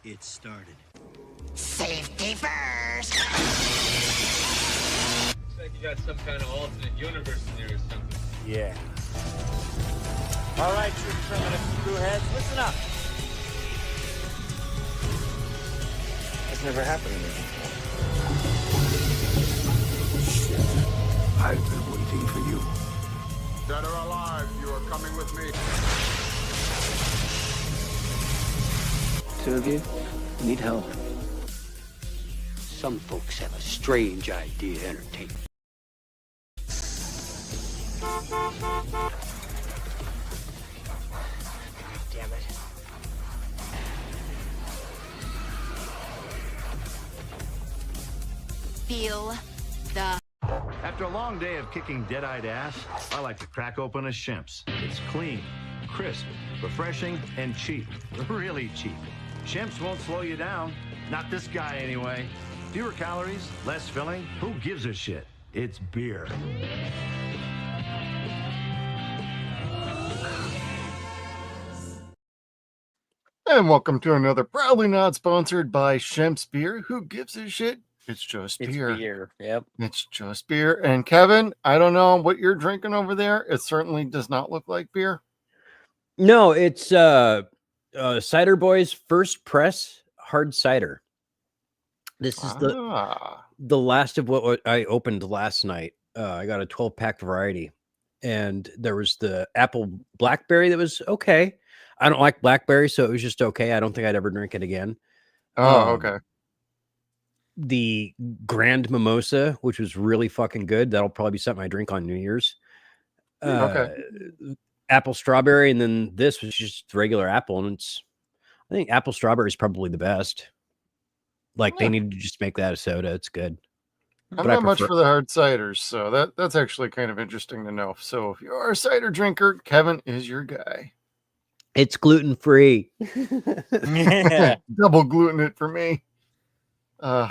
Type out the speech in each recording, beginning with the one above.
it started. Safety first! Looks like you got some kind of alternate universe in there or something. Yeah. All right, you primitive screwheads, listen up. That's never happened to me before. Shit. I've been waiting for you. Dead or alive, you are coming with me. Two of you need help. Some folks have a strange idea of entertainment. Damn it. Feel the... After a long day of kicking dead-eyed ass, I like to crack open a Shemp's. It's clean, crisp, refreshing, and cheap. Really cheap. Shemp's won't slow you down. Not this guy, anyway. Fewer calories, less filling. Who gives a shit? It's beer. And welcome to another proudly not sponsored by Shemp's Beer. Who gives a shit? It's just beer. It's beer, yep. It's just beer. And Kevin, I don't know what you're drinking over there. It certainly does not look like beer. No, it's Cider Boy's First Press Hard Cider. This is the last of what I opened last night. I got a 12-pack variety, and there was the apple blackberry that was okay. I don't like blackberry, so it was just okay. I don't think I'd ever drink it again. Oh, okay. The Grand Mimosa, which was really fucking good. That'll probably be something I drink on New Year's. Okay. Apple strawberry, and then this was just regular apple, and I think apple strawberry is probably the best. Like they need to just make that a soda. It's good. I'm not much for the hard ciders, so that's actually kind of interesting to know. So if you are a cider drinker, Kevin is your guy. It's gluten free. Double gluten it for me. I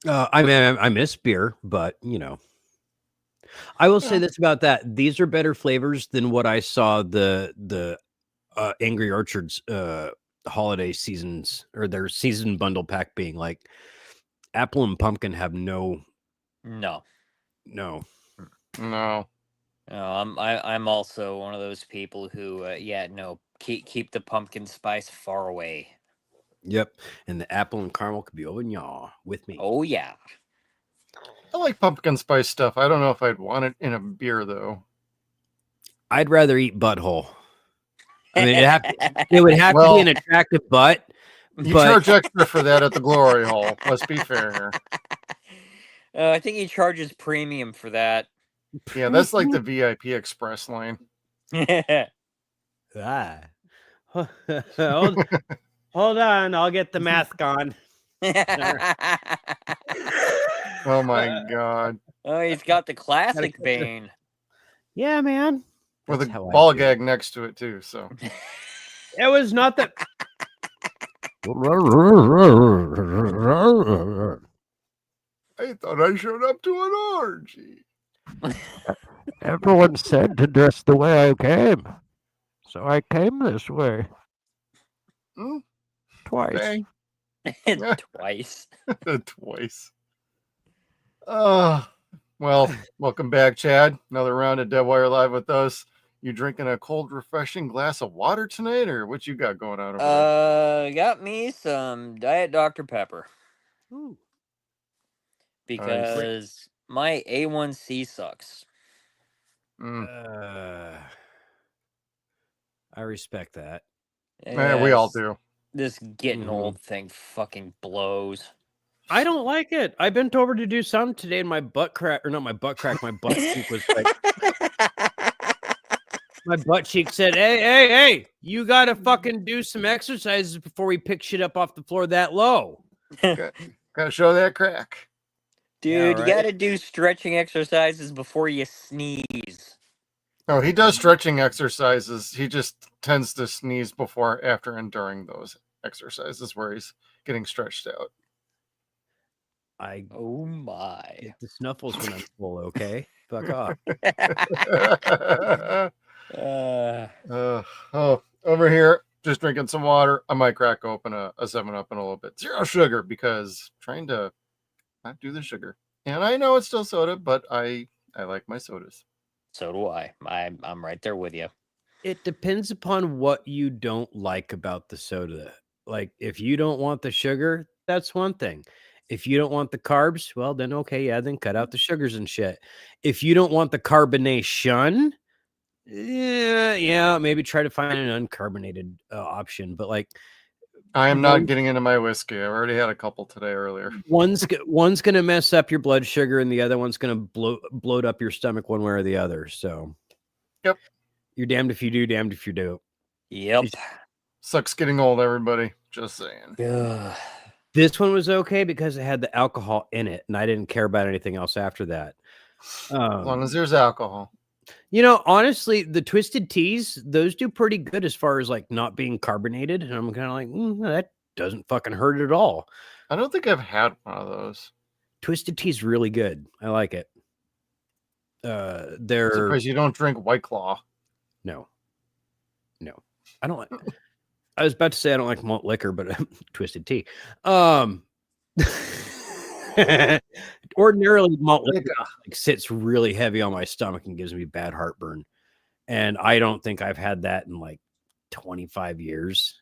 mean, I miss beer, but you know, I will say this about that: these are better flavors than what I saw the Angry Orchards holiday seasons or their season bundle pack being. Like apple and pumpkin have no. I'm also one of those people who keep the pumpkin spice far away. Yep, and the apple and caramel could be over y'all with me. Oh yeah, I like pumpkin spice stuff. I don't know if I'd want it in a beer though. I'd rather eat butthole. I mean, it would have to be an attractive butt. You charge extra for that at the glory hole. Let's be fair here. I think he charges premium for that. Yeah, that's like the VIP express line. Hold on, I'll get the mask on. Oh my god. Oh, he's got the classic Bane. Yeah, man. With a ball gag next to it too, so. It was not that. I thought I showed up to an orgy. Everyone said to dress the way I came, so I came this way. Twice. Twice. Twice. Well, welcome back, Chad. Another round of Dead Wire Live with us. You drinking a cold, refreshing glass of water tonight, or what you got going on over there? Got me some Diet Dr. Pepper. Ooh. Because my A1C sucks. I respect that. Yeah, we all do. This getting old thing fucking blows. I don't like it. I bent over to do something today, and my butt crack, or not my butt crack, my butt cheek was like. My butt cheek said, hey, you got to fucking do some exercises before we pick shit up off the floor that low. Gotta show that crack. Dude, you got to do stretching exercises before you sneeze. Oh, he does stretching exercises. He just tends to sneeze before, after, and during those exercises where he's getting stretched out. Oh my. The snuffles when I'm full, okay? Fuck off. Over here, just drinking some water, I might crack open a 7-Up in a little bit. Zero sugar, because trying to not do the sugar. And I know it's still soda, but I like my sodas. So do I. I'm right there with you. It depends upon what you don't like about the soda. Like, if you don't want the sugar, that's one thing. If you don't want the carbs, well, then okay, yeah, then cut out the sugars and shit. If you don't want the carbonation, yeah, maybe try to find an uncarbonated option. But like, I am not getting into my whiskey. I've already had a couple today earlier. One's going to mess up your blood sugar, and the other one's going to bloat up your stomach one way or the other. So, yep, you're damned if you do, damned if you do. Yep. Sucks getting old, everybody. Just saying. Ugh. This one was okay because it had the alcohol in it, and I didn't care about anything else after that. As long as there's alcohol. You know, honestly, the twisted teas, those do pretty good as far as like not being carbonated. And I'm kind of like, that doesn't fucking hurt at all. I don't think I've had one of those. Twisted tea is really good. I like it. They're surprised you don't drink White Claw. No, I don't like. I was about to say I don't like malt liquor, but twisted tea. Ordinarily, malt liquor like, sits really heavy on my stomach and gives me bad heartburn. And I don't think I've had that in like 25 years,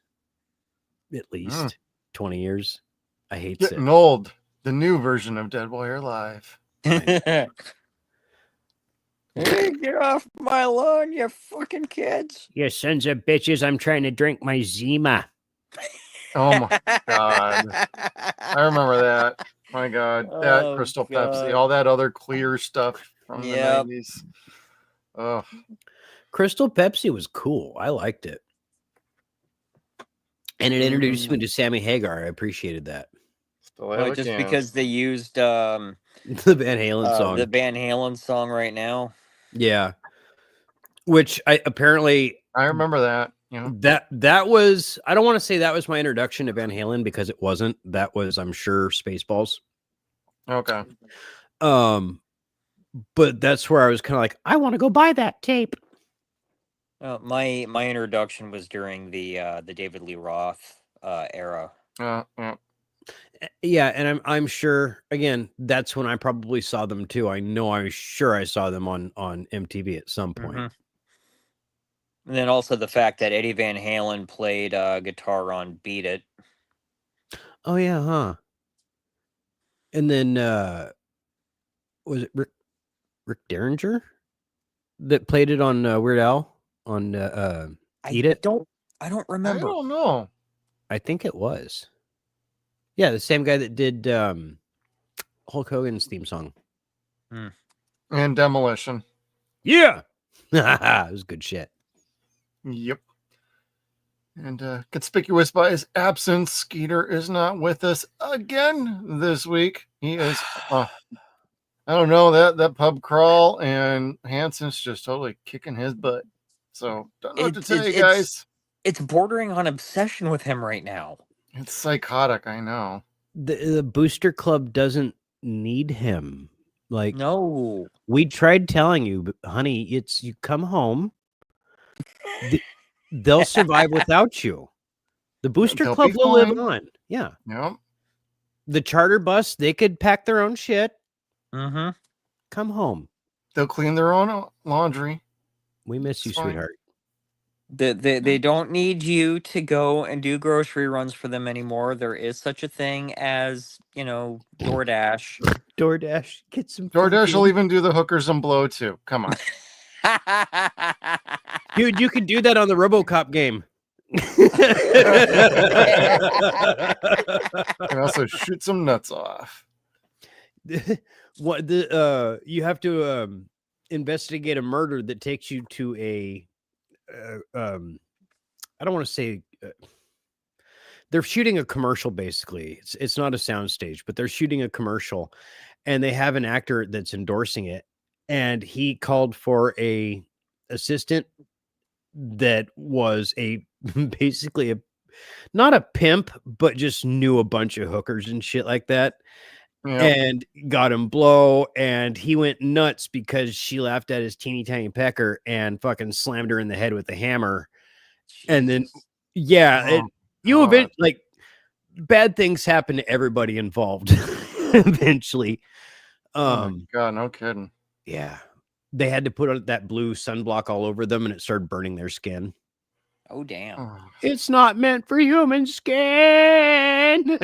at least 20 years. I hate getting old. The new version of Dead Wire Live. Hey, get off my lawn, you fucking kids. You sons of bitches, I'm trying to drink my Zima. Oh my God. I remember that. My God. That Crystal Pepsi, all that other clear stuff from the 90s. Oh. Crystal Pepsi was cool. I liked it. And it introduced me to Sammy Hagar. I appreciated that. Well, just because they used the Van Halen song. The Van Halen song right now. Yeah. Which I remember that. Yeah. That was, I don't want to say that was my introduction to Van Halen because it wasn't. That was, I'm sure, Spaceballs. Okay. But that's where I was kind of like, I want to go buy that tape. My introduction was during the David Lee Roth era. Yeah, and I'm sure again that's when I probably saw them too. I'm sure I saw them on MTV at some point. Mm-hmm. And then also the fact that Eddie Van Halen played guitar on "Beat It." Oh yeah, huh? And then was it Rick Derringer that played it on Weird Al on "Eat It"? I don't remember. I don't know. I think it was. Yeah, the same guy that did Hulk Hogan's theme song. And Demolition. Yeah. It was good shit. Yep. And conspicuous by his absence, Skeeter is not with us again this week. He is, I don't know, that pub crawl, and Hanson's just totally kicking his butt. So, don't know what to tell you guys. It's bordering on obsession with him right now. It's psychotic, I know. The Booster Club doesn't need him. Like, no. We tried telling you, but honey, you come home. They'll survive without you. The Booster Club will live on. Yeah. Yep. The charter bus, they could pack their own shit. Mm-hmm. Come home. They'll clean their own laundry. We miss you, sweetheart. They don't need you to go and do grocery runs for them anymore. There is such a thing as, DoorDash. DoorDash, get some. DoorDash will even do the hookers and blow too. Come on. Dude, you could do that on the RoboCop game. And also shoot some nuts off. You have to investigate a murder that takes you to a I don't want to say they're shooting a commercial. Basically, it's not a soundstage, but they're shooting a commercial, and they have an actor that's endorsing it, and he called for a assistant that was basically not a pimp, but just knew a bunch of hookers and shit like that. Yeah. And got him blow, and he went nuts because she laughed at his teeny tiny pecker and fucking slammed her in the head with a hammer. Jesus. And then Yeah, like bad things happen to everybody involved eventually. Oh my God, no kidding. Yeah. They had to put on that blue sunblock all over them and it started burning their skin. Oh, damn. It's not meant for human skin.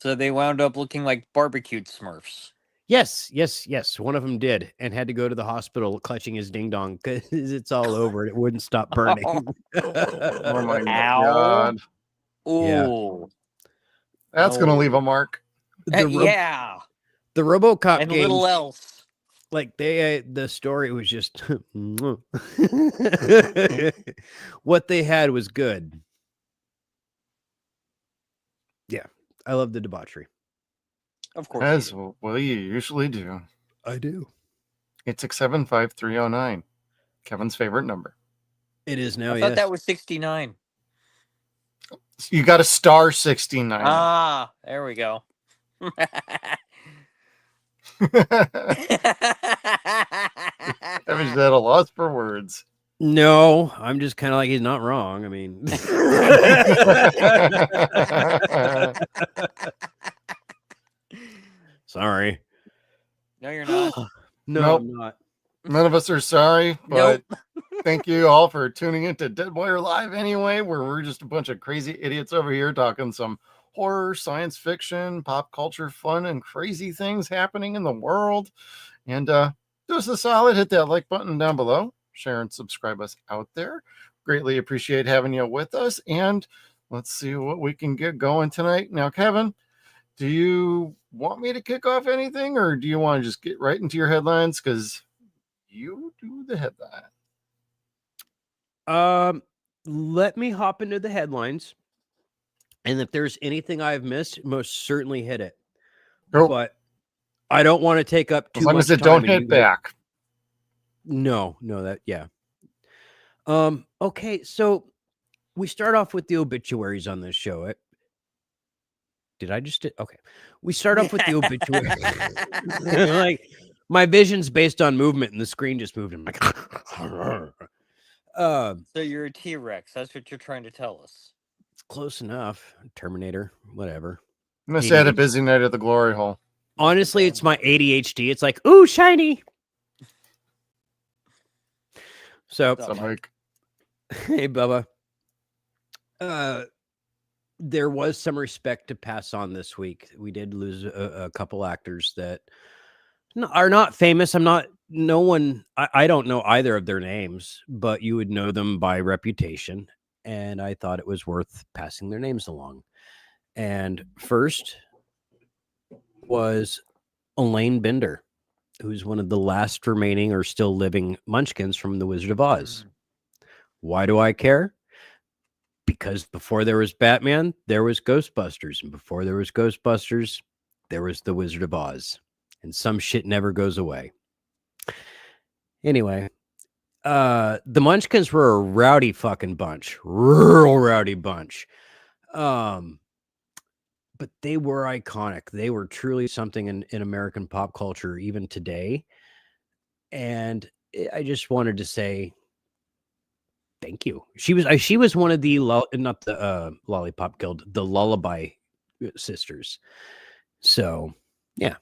So they wound up looking like barbecued Smurfs. Yes. One of them did and had to go to the hospital clutching his ding dong because it's all over and it wouldn't stop burning. Oh my Ow. God. Ooh. That's going to leave a mark. Yeah. The RoboCop and games, little else. Like the story was just what they had was good. Yeah, I love the debauchery. Of course. As well, you usually do. I do. 867-5309. Kevin's favorite number. It is now. I thought that was 69. You got a star 69. Ah, there we go. Kevin's at a loss for words. No, I'm just kind of like, he's not wrong. I mean, sorry. No, you're not. No, nope. I'm not. None of us are sorry, but thank you all for tuning into Dead Wire Live anyway, where we're just a bunch of crazy idiots over here talking some horror, science fiction, pop culture, fun, and crazy things happening in the world. And do us a solid, hit that like button down below, share and subscribe us out there. Greatly appreciate having you with us. And let's see what we can get going tonight. Now, Kevin, do you want me to kick off anything, or do you want to just get right into your headlines? Because you do the headline. Let me hop into the headlines. And if there's anything I've missed, most certainly hit it. Nope. But I don't want to take up too much time. As long as it don't hit back. No, yeah. Okay, so we start off with the obituaries on this show. Did I just okay? We start off with the obituary. Like my vision's based on movement, and the screen just moved. I'm like, so you're a T-Rex. That's what you're trying to tell us. It's close enough. Terminator, whatever. I'm gonna say a busy night at the glory hole. Honestly, it's my ADHD. It's like, ooh, shiny. So, Mike. Hey, Bubba. There was some respect to pass on this week. We did lose a couple actors that are not famous. I don't know either of their names, but you would know them by reputation. And I thought it was worth passing their names along. And first was Elaine Bender, who's one of the last remaining or still living Munchkins from The Wizard of Oz. Why do I care? Because before there was Batman, there was Ghostbusters. And before there was Ghostbusters, there was The Wizard of Oz. And some shit never goes away. Anyway, the Munchkins were a rowdy fucking bunch. Real rowdy bunch. But they were iconic. They were truly something in American pop culture even today. And I just wanted to say thank you. She was one of the not the Lollipop Guild, the Lullaby Sisters. So yeah.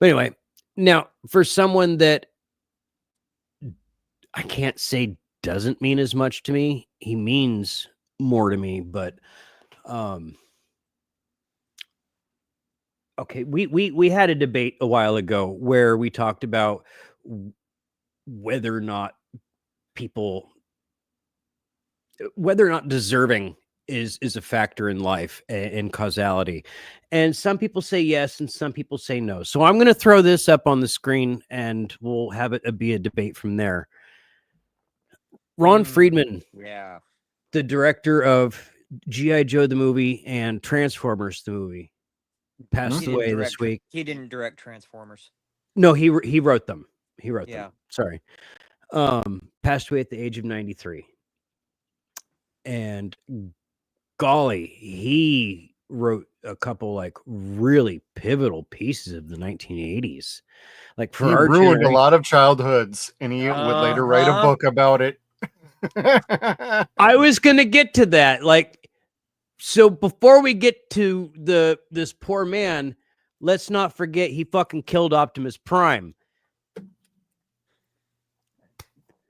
But anyway, now for someone that I can't say doesn't mean as much to me, he means more to me. But okay, we had a debate a while ago where we talked about whether or not deserving is a factor in life and causality. And some people say yes, and some people say no. So I'm going to throw this up on the screen and we'll have it be a debate from there. Ron Friedman, the director of G.I. Joe, the movie, and Transformers, the movie, passed away this week. He didn't direct Transformers. No, he wrote them. He wrote them. Sorry. Passed away at the age of 93. And golly, he wrote a couple like really pivotal pieces of the 1980s. Like for He our ruined a generation. lot of childhoods, and he would later write a book about it. I was gonna get to that. Like, so before we get to this poor man, let's not forget he fucking killed Optimus Prime.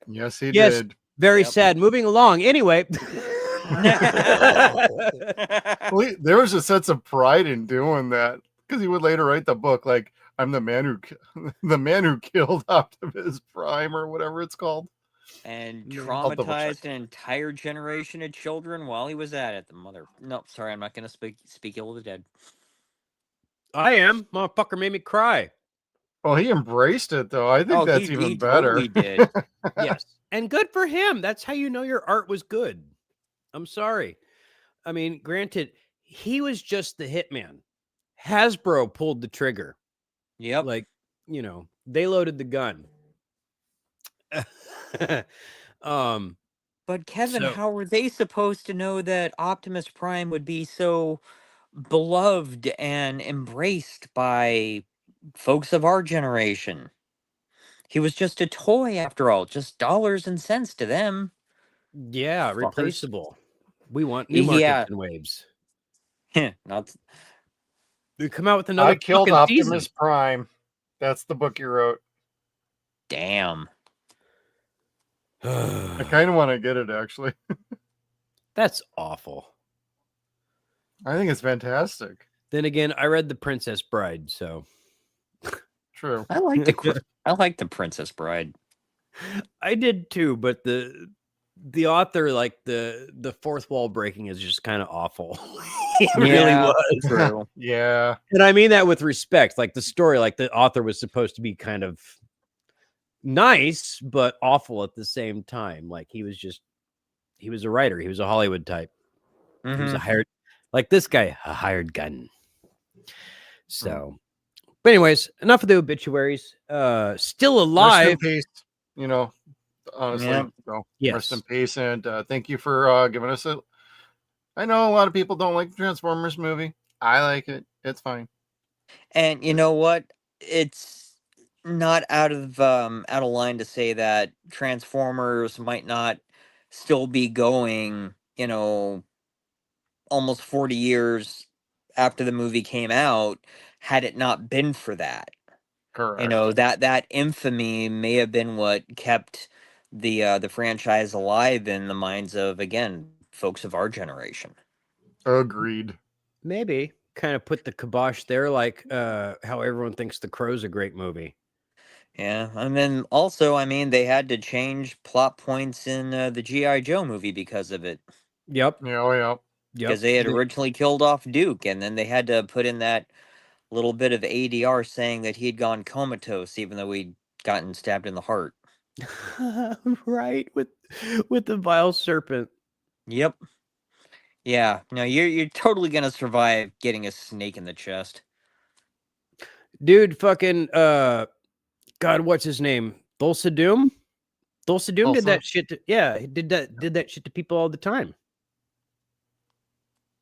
Yes, he Yes, did. very sad. Moving along. Anyway. Well, there was a sense of pride in doing that because he would later write the book like I'm the man who killed Optimus Prime or whatever it's called, and I'll double check. traumatized an entire generation of children while he was at it. The mother. No, sorry, I'm not going to speak ill of the dead. I am. Motherfucker made me cry. Well, he embraced it though. I think that's even he better. Totally did. Yes, and good for him. That's how you know your art was good. I'm sorry. I mean, granted, he was just the hitman. Hasbro pulled the trigger. Yep. Like, you know, they loaded the gun. But Kevin, how were they supposed to know that Optimus Prime would be so beloved and embraced by folks of our generation? He was just a toy after all, just dollars and cents to them. Yeah, Fuckers. replaceable. We want new markets and waves. Not. They come out with another. I killed fucking Optimus season. Prime. That's the book you wrote. Damn. I kind of want to get it actually. That's awful. I think it's fantastic. Then again, I read The Princess Bride, so true. I like the Princess Bride. I did too, but the author, like the fourth wall breaking, is just kind of awful. It really was. True. Yeah, and I mean that with respect. Like the story, like the author was supposed to be kind of nice, but awful at the same time. Like he was a writer. He was a Hollywood type. He was a hired, like this guy, a hired gun. So, but anyways, enough of the obituaries. Still alive. Rest in peace. You know, honestly, so rest in peace, and thank you for giving us a. I know a lot of people don't like the Transformers movie. I like it. It's fine. And you know what? It's not out of line to say that Transformers might not still be going, you know, almost 40 years after the movie came out, had it not been for that. Correct. You know, that infamy may have been what kept the franchise alive in the minds of, again, folks of our generation. Agreed. Maybe kind of put the kibosh there, like how everyone thinks The Crow's a great movie. Yeah, and then also, I mean, they had to change plot points in the G.I. Joe movie because of it. Yep. Yep. Because they had originally killed off Duke, and then they had to put in that little bit of ADR saying that he'd gone comatose, even though he'd gotten stabbed in the heart. Right, with the vile serpent. Yep. Yeah. No, you're totally gonna survive getting a snake in the chest. Dude, fucking God, what's his name? Thulsa Doom? Thulsa Doom did that shit to, he did that shit to people all the time.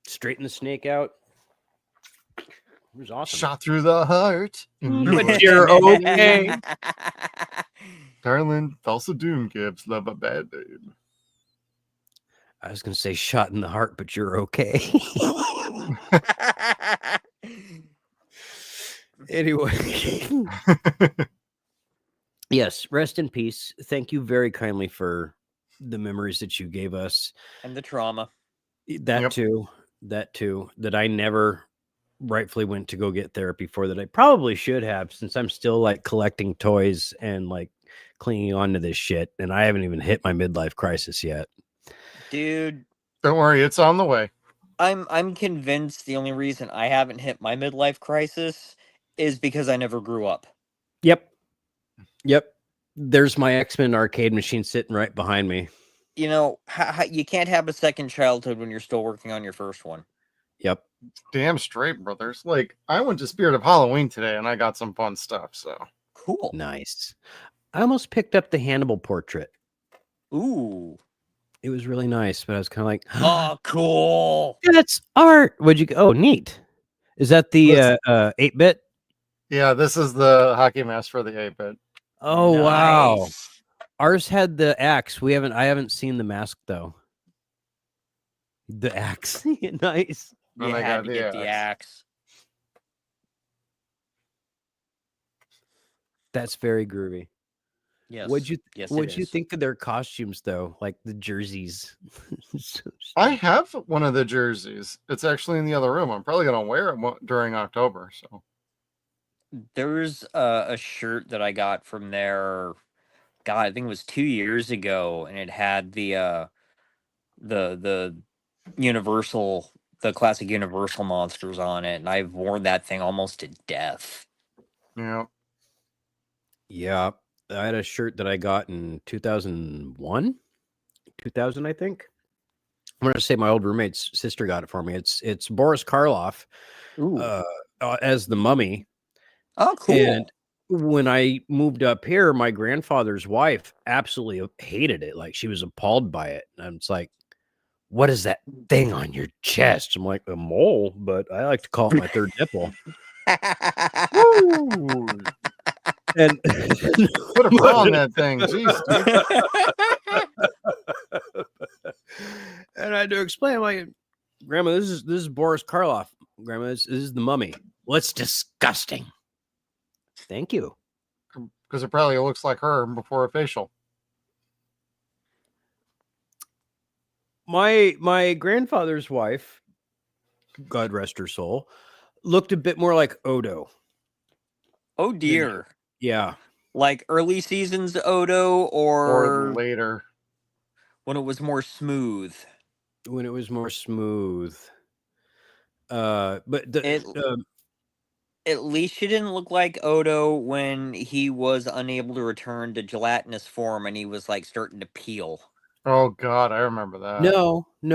Straighten the snake out. It was awesome. Shot through the heart. But you're okay. Darling, Thulsa Doom gives love a bad name. I was gonna say shot in the heart, but you're okay. Anyway. Yes, rest in peace. Thank you very kindly for the memories that you gave us. And the trauma. That too. That I never rightfully went to go get therapy for, that I probably should have, since I'm still like collecting toys and like clinging on to this shit, and I haven't even hit my midlife crisis yet. Dude, don't worry, it's on the way. I'm convinced the only reason I haven't hit my midlife crisis is because I never grew up. Yep. There's my X-Men arcade machine sitting right behind me. You know, you can't have a second childhood when you're still working on your first one. Yep. Damn straight, brothers. Like, I went to Spirit of Halloween today and I got some fun stuff, so. Cool. Nice. I almost picked up the Hannibal portrait. Ooh. It was really nice, but I was kind of like, Oh, cool. That's art. What'd you? Oh, neat. Is that the 8-bit? Yeah, this is the hockey mask for the 8-bit. Oh wow. Nice. Ours had the axe. I haven't seen the mask though. The axe. Nice. You And I had got to the get the axe. That's very groovy. Yes. What'd you is. think of their costumes though? Like the jerseys. I have one of the jerseys. It's actually in the other room. I'm probably gonna wear it during October. So There's a shirt that I got from there. God, I think it was 2 years ago, and it had the Universal, the classic Universal monsters on it, and I've worn that thing almost to death. yeah. Yeah. I had a shirt that I got in 2001, 2000, I think. I'm gonna say my old roommate's sister got it for me. It's Boris Karloff as the Mummy. Oh, cool. And when I moved up here, my grandfather's wife absolutely hated it. Like she was appalled by it. And it's like, what is that thing on your chest? I'm like, a mole, but I like to call it my third nipple. And put a bra on that thing. Jeez, and I had to explain, like, Grandma, this is Boris Karloff. Grandma, this is the Mummy. Well, it's disgusting. Thank you. Because it probably looks like her before a facial. My grandfather's wife, God rest her soul, looked a bit more like Odo. Oh dear. Yeah. Like early seasons Odo or later. When it was more smooth. When it was more smooth. But at least she didn't look like Odo when he was unable to return to gelatinous form and he was like starting to peel. Oh God, I remember that. No, it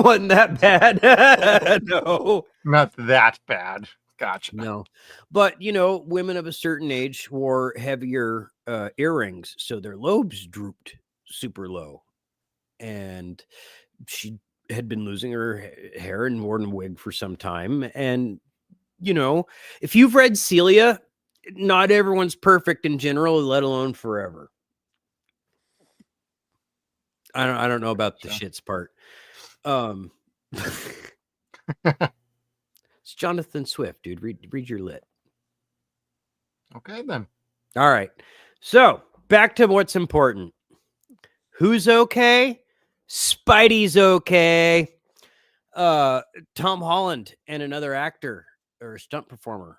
wasn't that bad. No, not that bad. Gotcha. No, but you know, women of a certain age wore heavier earrings, so their lobes drooped super low, and she had been losing her hair and worn a wig for some time. And you know, if you've read Celia, not everyone's perfect in general, let alone forever. I don't know about the shits part. It's Jonathan Swift, dude. Read your lit. Okay, then. All right. So back to what's important. Who's okay? Spidey's okay. Tom Holland and another actor or stunt performer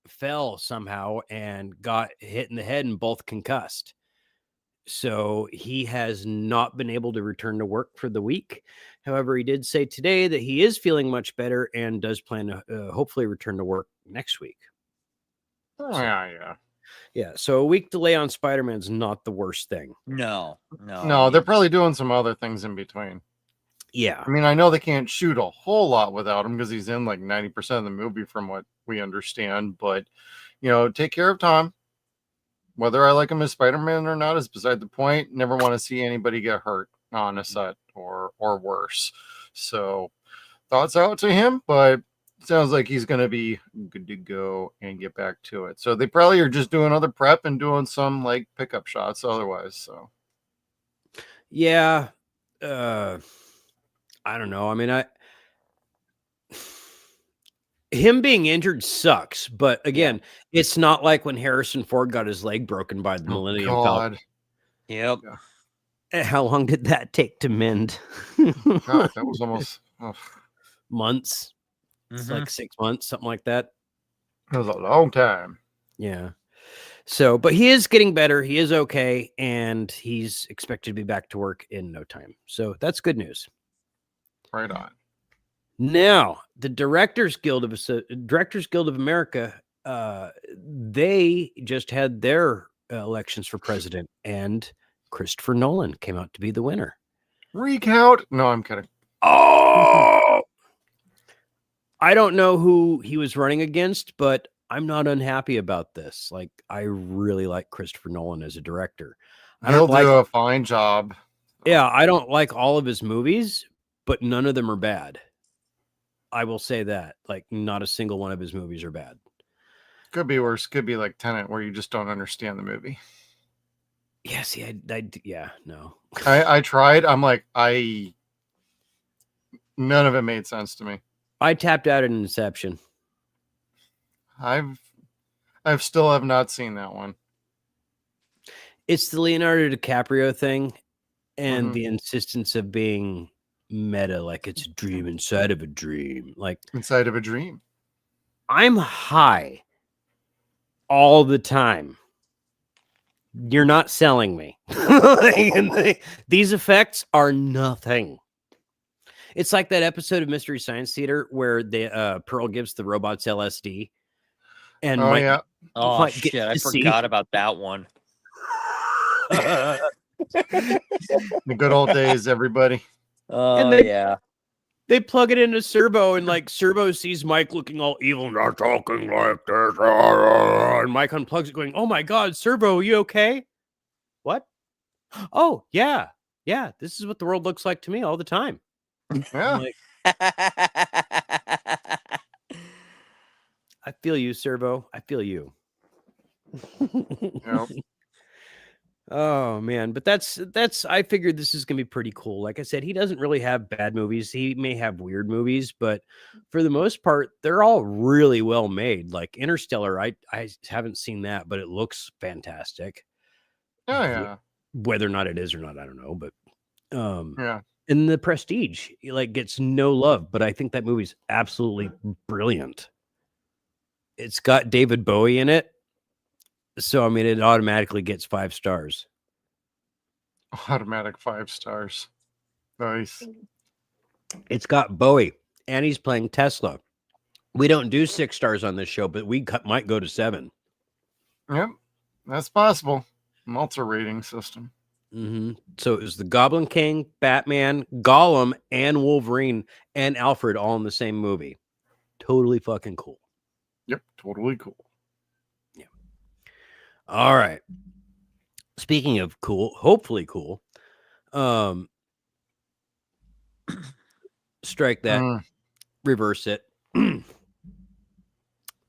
fell somehow and got hit in the head and both concussed. So he has not been able to return to work for the week. However, he did say today that he is feeling much better and does plan to hopefully return to work next week. Oh, yeah. Yeah. So a week delay on Spider-Man's not the worst thing. No. They're probably doing some other things in between. Yeah. I mean, I know they can't shoot a whole lot without him because he's in like 90% of the movie from what we understand. But, you know, take care of Tom. Whether I like him as Spider-Man or not is beside the point. Never want to see anybody get hurt on a set or worse. So thoughts out to him, but sounds like he's going to be good to go and get back to it. So they probably are just doing other prep and doing some like pickup shots otherwise. So yeah, I don't know. I mean, him being injured sucks, but again, it's not like when Harrison Ford got his leg broken by the Millennium Falcon. Yep. Yeah. How long did that take to mend? God, that was almost months. It's like 6 months, something like that. It was a long time. Yeah. So, but he is getting better. He is okay, and he's expected to be back to work in no time. So that's good news. Right on. Now, the Directors Guild of America, they just had their elections for president, and Christopher Nolan came out to be the winner. Recount? No, I'm kidding. Oh, I don't know who he was running against, but I'm not unhappy about this. Like, I really like Christopher Nolan as a director. He'll do a fine job. Yeah, I don't like all of his movies, but none of them are bad. I will say that. Like, not a single one of his movies are bad. Could be worse. Could be like Tenet, where you just don't understand the movie. Yeah, see, yeah, no. I tried. I'm like, none of it made sense to me. I tapped out at Inception. I've still have not seen that one. It's the Leonardo DiCaprio thing and the insistence of being meta, like it's a dream inside of a dream. Like inside of a dream. I'm high all the time. You're not selling me. These effects are nothing. It's like that episode of Mystery Science Theater where Pearl gives the robots LSD. And shit, I forgot about that one. The good old days, everybody. Oh, yeah. They plug it into Servo, and like Servo sees Mike looking all evil, not talking like this. And Mike unplugs it, going, "Oh my God, Servo, are you okay?" What? Oh, yeah. Yeah, this is what the world looks like to me all the time. Yeah. I feel you, Servo. I feel you. Yep. Oh man, but that's I figured this is gonna be pretty cool. Like I said, he doesn't really have bad movies. He may have weird movies, but for the most part, they're all really well made. Like Interstellar, I haven't seen that, but it looks fantastic. Oh yeah. Whether or not it is or not, I don't know. But yeah. And The Prestige, it like gets no love, but I think that movie's absolutely brilliant. It's got David Bowie in it. So, I mean, it automatically gets 5 stars. Automatic 5 stars. Nice. It's got Bowie, and he's playing Tesla. We don't do 6 stars on this show, but we might go to 7. Yep, that's possible. Multi rating system. So it was the Goblin King, Batman, Gollum, and Wolverine, and Alfred all in the same movie. Totally fucking cool. Yep, totally cool. All right. Speaking of cool, hopefully cool. Strike that. Reverse it.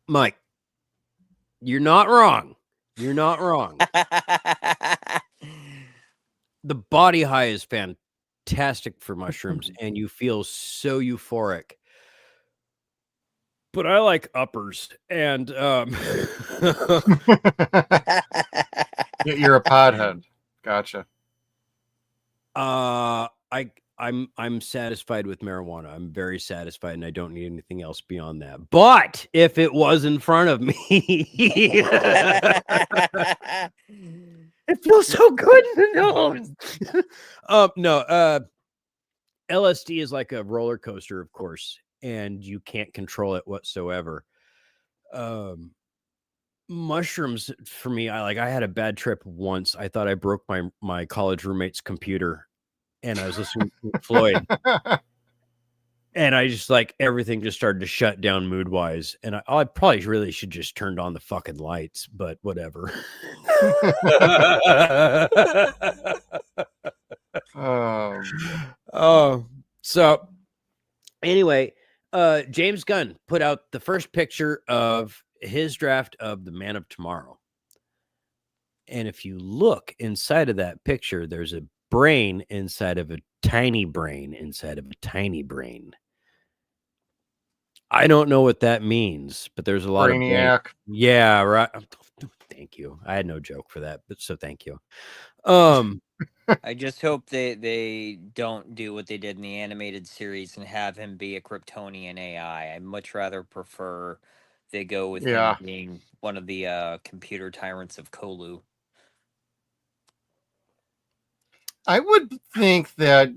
Mike, you're not wrong. You're not wrong. The body high is fantastic for mushrooms, and you feel so euphoric. But I like uppers, and You're a pothead. Gotcha. I'm satisfied with marijuana. I'm very satisfied, and I don't need anything else beyond that. But if it was in front of me, it feels so good in the nose. No, LSD is like a roller coaster, of course, and you can't control it whatsoever. Mushrooms for me, I had a bad trip once. I thought I broke my college roommate's computer, and I was listening to Floyd, and I just everything just started to shut down mood wise, and I probably really should just turned on the fucking lights, but whatever. So anyway, James Gunn put out the first picture of his draft of The Man of Tomorrow. And if you look inside of that picture, there's a brain inside of a tiny brain inside of a tiny brain. I don't know what that means, but there's a lot Brainiac. of yeah, right. Thank you. I had no joke for that, but so thank you. I just hope they don't do what they did in the animated series and have him be a Kryptonian AI. I'd much rather prefer they go with him being one of the computer tyrants of Kolu. I would think that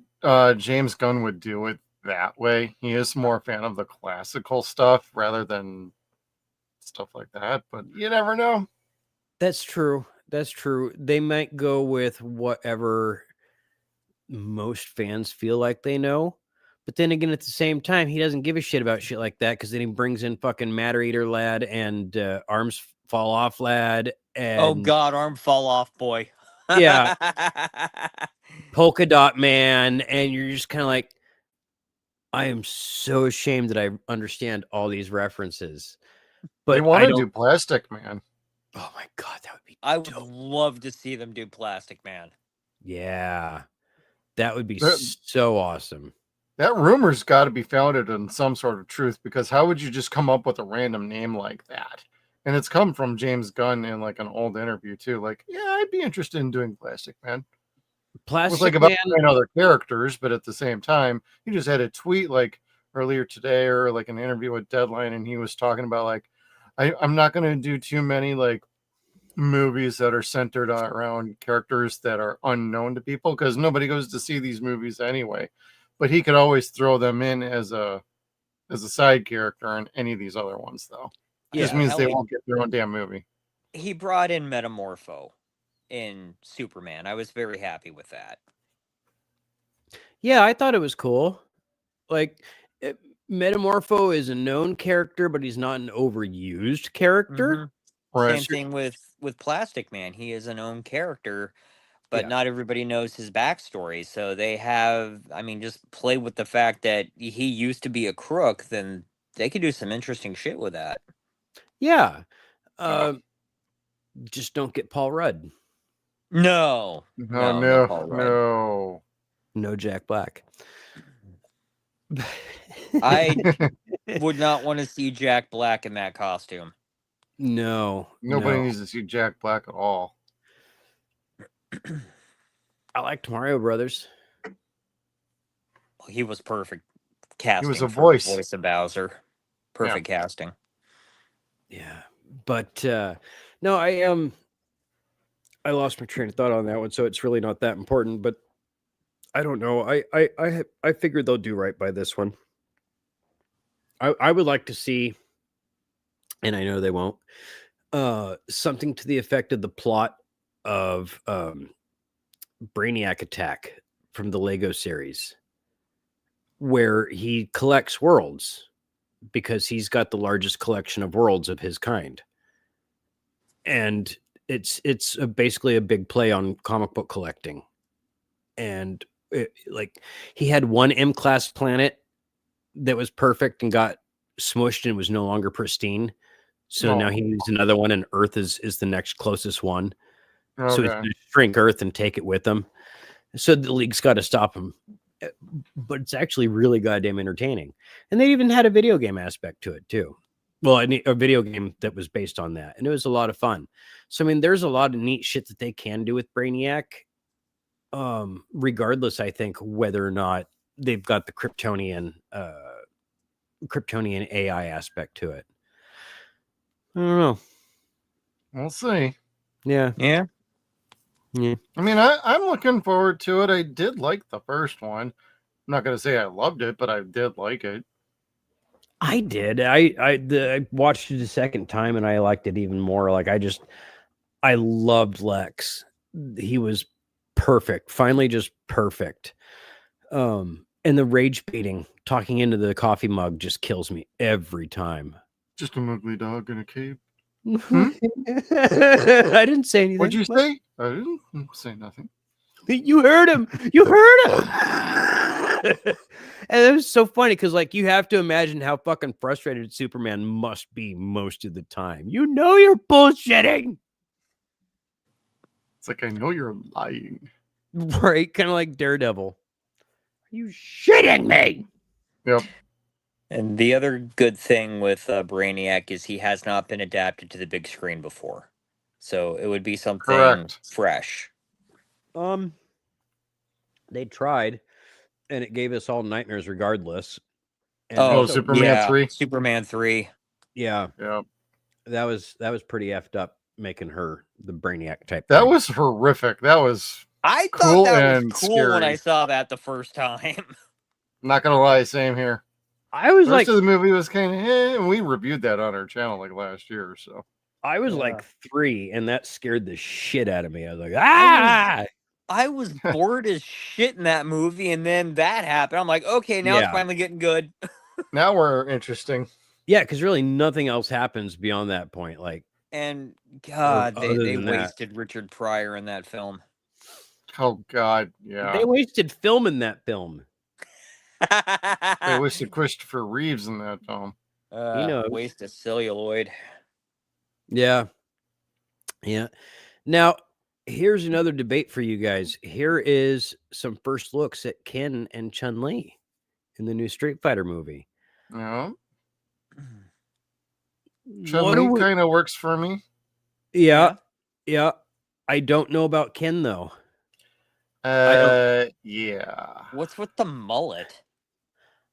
James Gunn would do it that way. He is more a fan of the classical stuff rather than stuff like that, but you never know. That's true. That's true. They might go with whatever most fans feel like they know. But then again, at the same time, he doesn't give a shit about shit like that, because then he brings in fucking Matter Eater Lad and Arms Fall Off Lad. And... Oh, God, Arm Fall Off Boy. Yeah. Polka Dot Man, and you're just kind of like, I am so ashamed that I understand all these references, but They want I to don't. do Plastic Man. Oh my god, that would be. I would love to see them do Plastic Man. Yeah, that would be That- so awesome. That rumor's got to be founded in some sort of truth, because how would you just come up with a random name like that? And it's come from James Gunn in like an old interview too. Like, yeah, I'd be interested in doing Plastic Man. It was Plastic like about Man. 9 other characters, but at the same time, he just had a tweet like earlier today or like an interview with Deadline, and he was talking about like, I'm not going to do too many like movies that are centered around characters that are unknown to people, because nobody goes to see these movies anyway. But he could always throw them in as a side character in any of these other ones, though. It just means they won't get their own damn movie. He brought in Metamorpho in Superman. I was very happy with that. Yeah, I thought it was cool. Like, Metamorpho is a known character, but he's not an overused character. Right. Same thing with Plastic Man. He is a known character, but not everybody knows his backstory. So they have, I mean, just play with the fact that he used to be a crook, then they could do some interesting shit with that. Yeah. Just don't get Paul Rudd. No. No. No Jack Black. I would not want to see Jack Black in that costume. No. Nobody needs to see Jack Black at all. I liked Mario Brothers. He was perfect casting. He was a for voice. the voice of Bowser. Perfect casting. Yeah. But no, I lost my train of thought on that one, so it's really not that important, but I don't know. I figured they'll do right by this one. I would like to see, and I know they won't, something to the effect of the plot of Brainiac Attack from the Lego series, where he collects worlds because he's got the largest collection of worlds of his kind. And it's basically a big play on comic book collecting. And like, he had one M-class planet that was perfect and got smushed and was no longer pristine. So now he needs another one, and Earth is the next closest one. So he's going to shrink Earth and take it with him. So the league's got to stop him. But it's actually really goddamn entertaining. And they even had a video game aspect to it too. Well, a video game that was based on that. And it was a lot of fun. So, I mean, there's a lot of neat shit that they can do with Brainiac. Regardless, I think, whether or not they've got the Kryptonian AI aspect to it. I don't know. We'll see. Yeah. Yeah. Yeah. I mean, I'm looking forward to it. I did like the first one. I'm not going to say I loved it, but I did like it. I did. I watched it a second time and I liked it even more. Like, I loved Lex. He was perfect. Finally, just perfect. And the rage baiting, talking into the coffee mug, just kills me every time. Just an ugly dog in a cape. I didn't say anything. What'd you say? I didn't say nothing. You heard him. You heard him. And it was so funny because, like, you have to imagine how fucking frustrated Superman must be most of the time. You know you're bullshitting. It's like, I know you're lying. Right? Kind of like Daredevil. Are you shitting me? Yep. And the other good thing with Brainiac is he has not been adapted to the big screen before. So it would be something fresh. They tried, and it gave us all nightmares regardless. And Superman 3? Superman 3. Yeah. Yeah. That was pretty effed up, making her the Brainiac type. That was horrific. That was I cool thought that and was cool scary. when I saw that the first time. Not gonna lie, same here. I was the rest of the movie was kind of and we reviewed that on our channel like last year or so. I was like 3, and that scared the shit out of me. I was like, ah! I was bored as shit in that movie, and then that happened. I'm like, okay, now it's finally getting good. Now we're interesting. Yeah, because really nothing else happens beyond that point. Like, and God, they than that. wasted Richard Pryor in that film. Oh God, yeah. They wasted film in that film. They wasted Christopher Reeves in that film. Waste of celluloid. Yeah. Yeah. Now, here's another debate for you guys. Here is some first looks at Ken and Chun-Li in the new Street Fighter movie. Yeah. Chun-Li kind of works for me. Yeah. I don't know about Ken though. Yeah. What's with the mullet?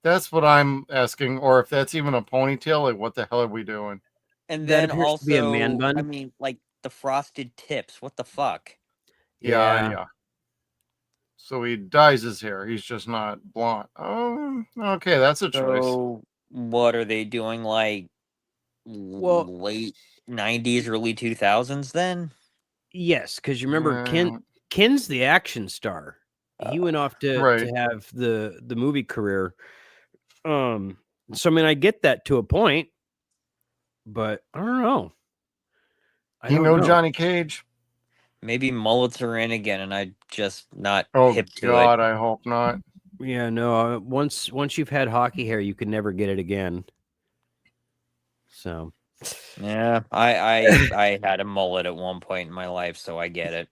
That's what I'm asking. Or if that's even a ponytail, like what the hell are we doing? And That then appears to be a man bun. I mean, like the frosted tips. What the fuck? Yeah. So he dyes his hair. He's just not blonde. Oh, okay, that's a choice. So what are they doing? Like late 90s, early 2000s? Then yes, because you remember Ken's the action star. He went off to have the movie career. So I mean, I get that to a point, but I don't know. You know Johnny Cage? Maybe mullets are in again, and I just not hip to God, I hope not. Yeah, no. Once you've had hockey hair, you can never get it again. So, yeah, I had a mullet at one point in my life, so I get it.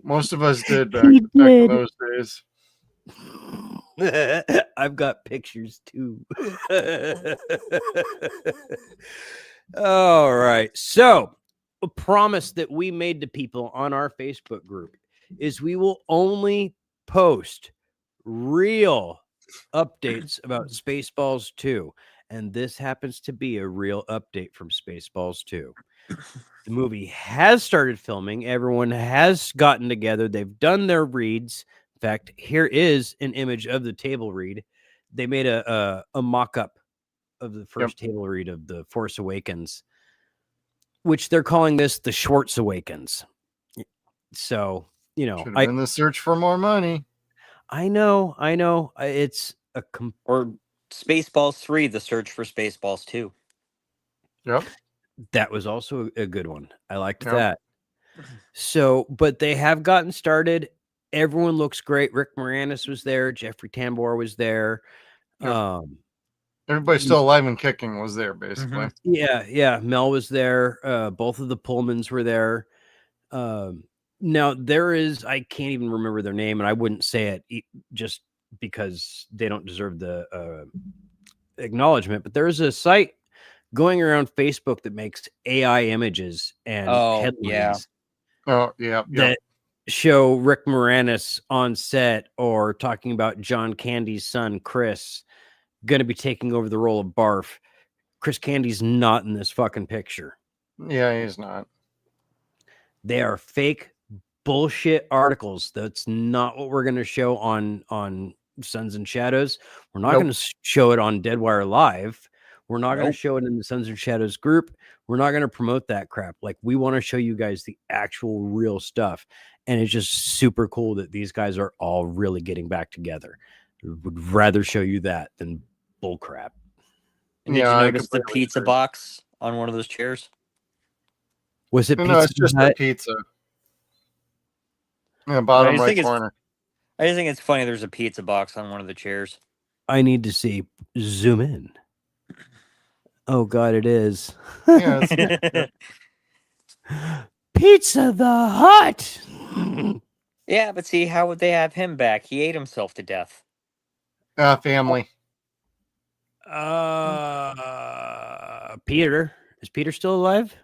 Most of us did back in those days. I've got pictures too. All right. So, a promise that we made to people on our Facebook group is we will only post real updates about Spaceballs 2. And this happens to be a real update from Spaceballs 2. The movie has started filming. Everyone has gotten together. They've done their reads. In fact, here is an image of the table read. They made a mock-up of the first table read of The Force Awakens, which they're calling this the Schwartz Awakens. So, should have been the search for more money. I know. It's or Spaceballs 3, the search for Spaceballs 2. Yep. That was also a good one. I liked that. So, but they have gotten started. Everyone looks great. Rick Moranis was there. Jeffrey Tambor was there. Yep. Everybody still alive and kicking was there, basically. Yeah. Mel was there. Both of the Pullmans were there. Now there is, I can't even remember their name, and I wouldn't say it just because they don't deserve the acknowledgement, but there is a site going around Facebook that makes AI images and headlines. That show Rick Moranis on set or talking about John Candy's son, Chris, going to be taking over the role of Barf. Chris Candy's not in this fucking picture. Yeah, he's not. They are fake bullshit articles. That's not what we're going to show on Suns and Shadows. We're not going to show it on Deadwire Live. We're not going to show it in the Suns and Shadows group. We're not going to promote that crap. Like, we want to show you guys the actual real stuff. And it's just super cool that these guys are all really getting back together. Would rather show you that than bull crap. And did you notice the pizza box on one of those chairs? Was it pizza? No, it's just a pizza. Yeah, bottom right corner. I just think it's funny there's a pizza box on one of the chairs. I need to see. Zoom in. Oh, God, it is. Yeah, Pizza the Hut. Yeah, but see, how would they have him back? He ate himself to death. Family. Peter. Is Peter still alive?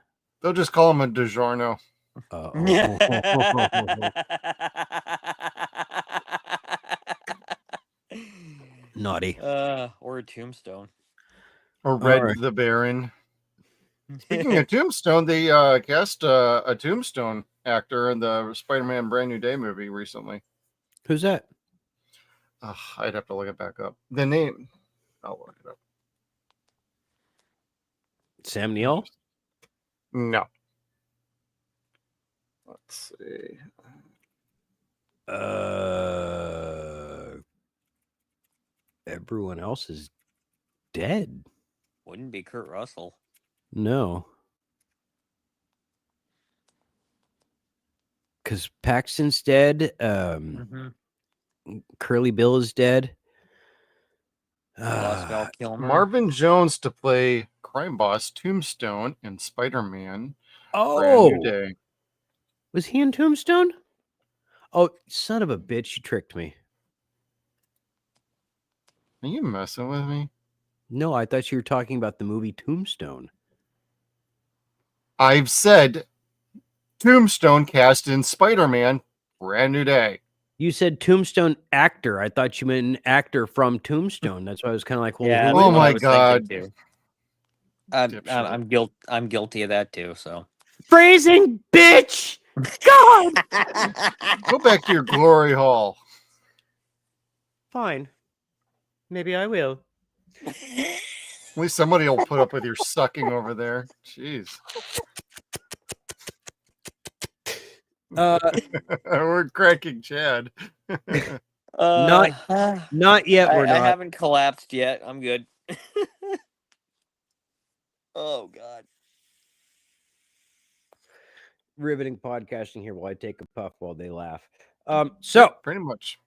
They'll just call him a DiGiorno. Naughty. Or a Tombstone. Or Red the Baron. Speaking of Tombstone, they cast a Tombstone actor in the Spider-Man Brand New Day movie recently. Who's that? I'd have to look it back up. The name. I'll look it up. Sam Neill? No. Let's see. Everyone else is dead. Wouldn't be Kurt Russell. No. because Paxton's dead. Curly Bill is dead. Lost Val Kilmer. Marvin Jones to play crime boss Tombstone in Spider-Man. Oh, Brand New Day. Was he in Tombstone? Oh, son of a bitch! You tricked me. Are you messing with me? No, I thought you were talking about the movie Tombstone. I've said Tombstone cast in Spider-Man. Brand New Day. You said Tombstone actor. I thought you meant an actor from Tombstone. That's why I was kind of like, well, Yeah, who oh is my it? God. I'm guilty of that too. So Phrasing, bitch. God. Go back to your glory hall. Fine. Maybe I will. At least somebody will put up with your sucking over there. Jeez. We're cracking Chad. Not yet. We're not. I haven't collapsed yet. I'm good. Oh God. Riveting podcasting here while I take a puff while they laugh. So pretty much.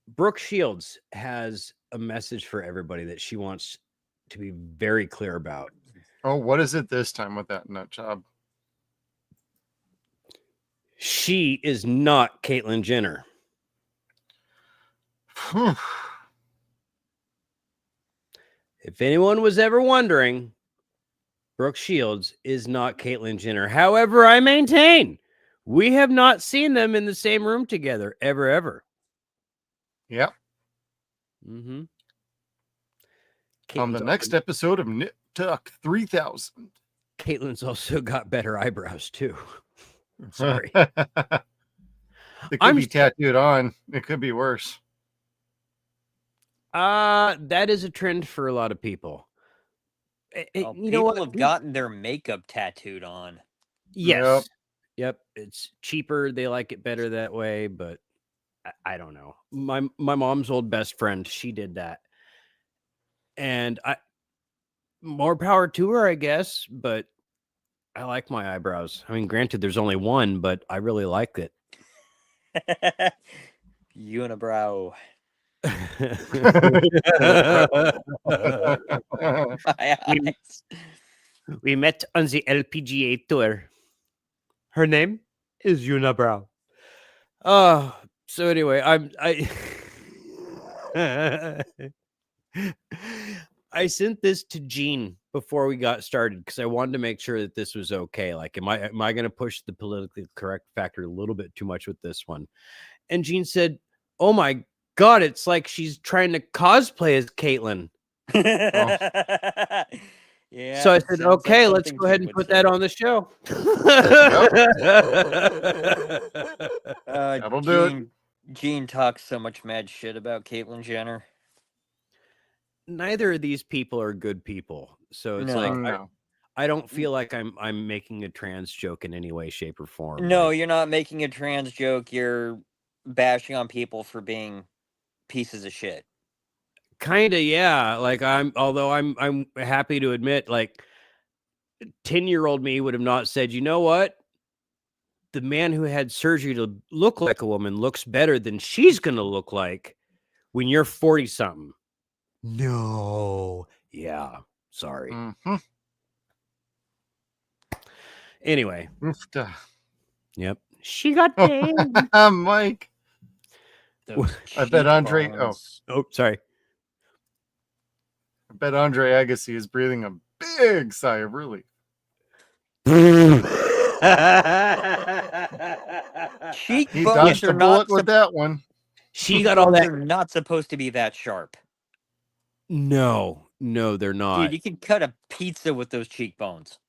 Brooke Shields has a message for everybody that she wants to be very clear about. Oh, what is it this time with that nut job? She is not Caitlyn Jenner. If anyone was ever wondering, Brooke Shields is not Caitlyn Jenner. However, I maintain we have not seen them in the same room together ever. Yep. Mm-hmm. On the next episode of Nip Tuck 3000. Caitlyn's also got better eyebrows too. Sorry. They could be tattooed on. It could be worse. That is a trend for a lot of people. People have gotten their makeup tattooed on. Yes. Yep. It's cheaper. They like it better that way, but I don't know. My mom's old best friend, she did that. And more power to her, I guess, but I like my eyebrows. I mean, granted, there's only one, but I really like it. Unibrow. We met on the LPGA tour. Her name is Unibrow. So anyway, I sent this to Gene before we got started because I wanted to make sure that this was okay. Like, am I going to push the politically correct factor a little bit too much with this one? And Gene said, "Oh my God, it's like she's trying to cosplay as Caitlyn." Yeah. So I said, "Okay, let's go ahead and put that on the show." That'll do it. Gene talks so much mad shit about Caitlyn Jenner. Neither of these people are good people, so it's I don't feel like I'm making a trans joke in any way, shape, or form. No, you're not making a trans joke. You're bashing on people for being pieces of shit. Kinda, yeah. Like I'm happy to admit, like 10-year-old me would have not said, you know what? The man who had surgery to look like a woman looks better than she's gonna look like when you're 40-something. No. Yeah. Sorry. Mm-hmm. Anyway. Oofta. Yep. She got paid. Mike. I bet Andre. Oh, sorry. I bet Andre Agassi is breathing a big sigh of relief. Cheekbones are not with that one. She got all that. They're not supposed to be that sharp. No, they're not. Dude, you can cut a pizza with those cheekbones.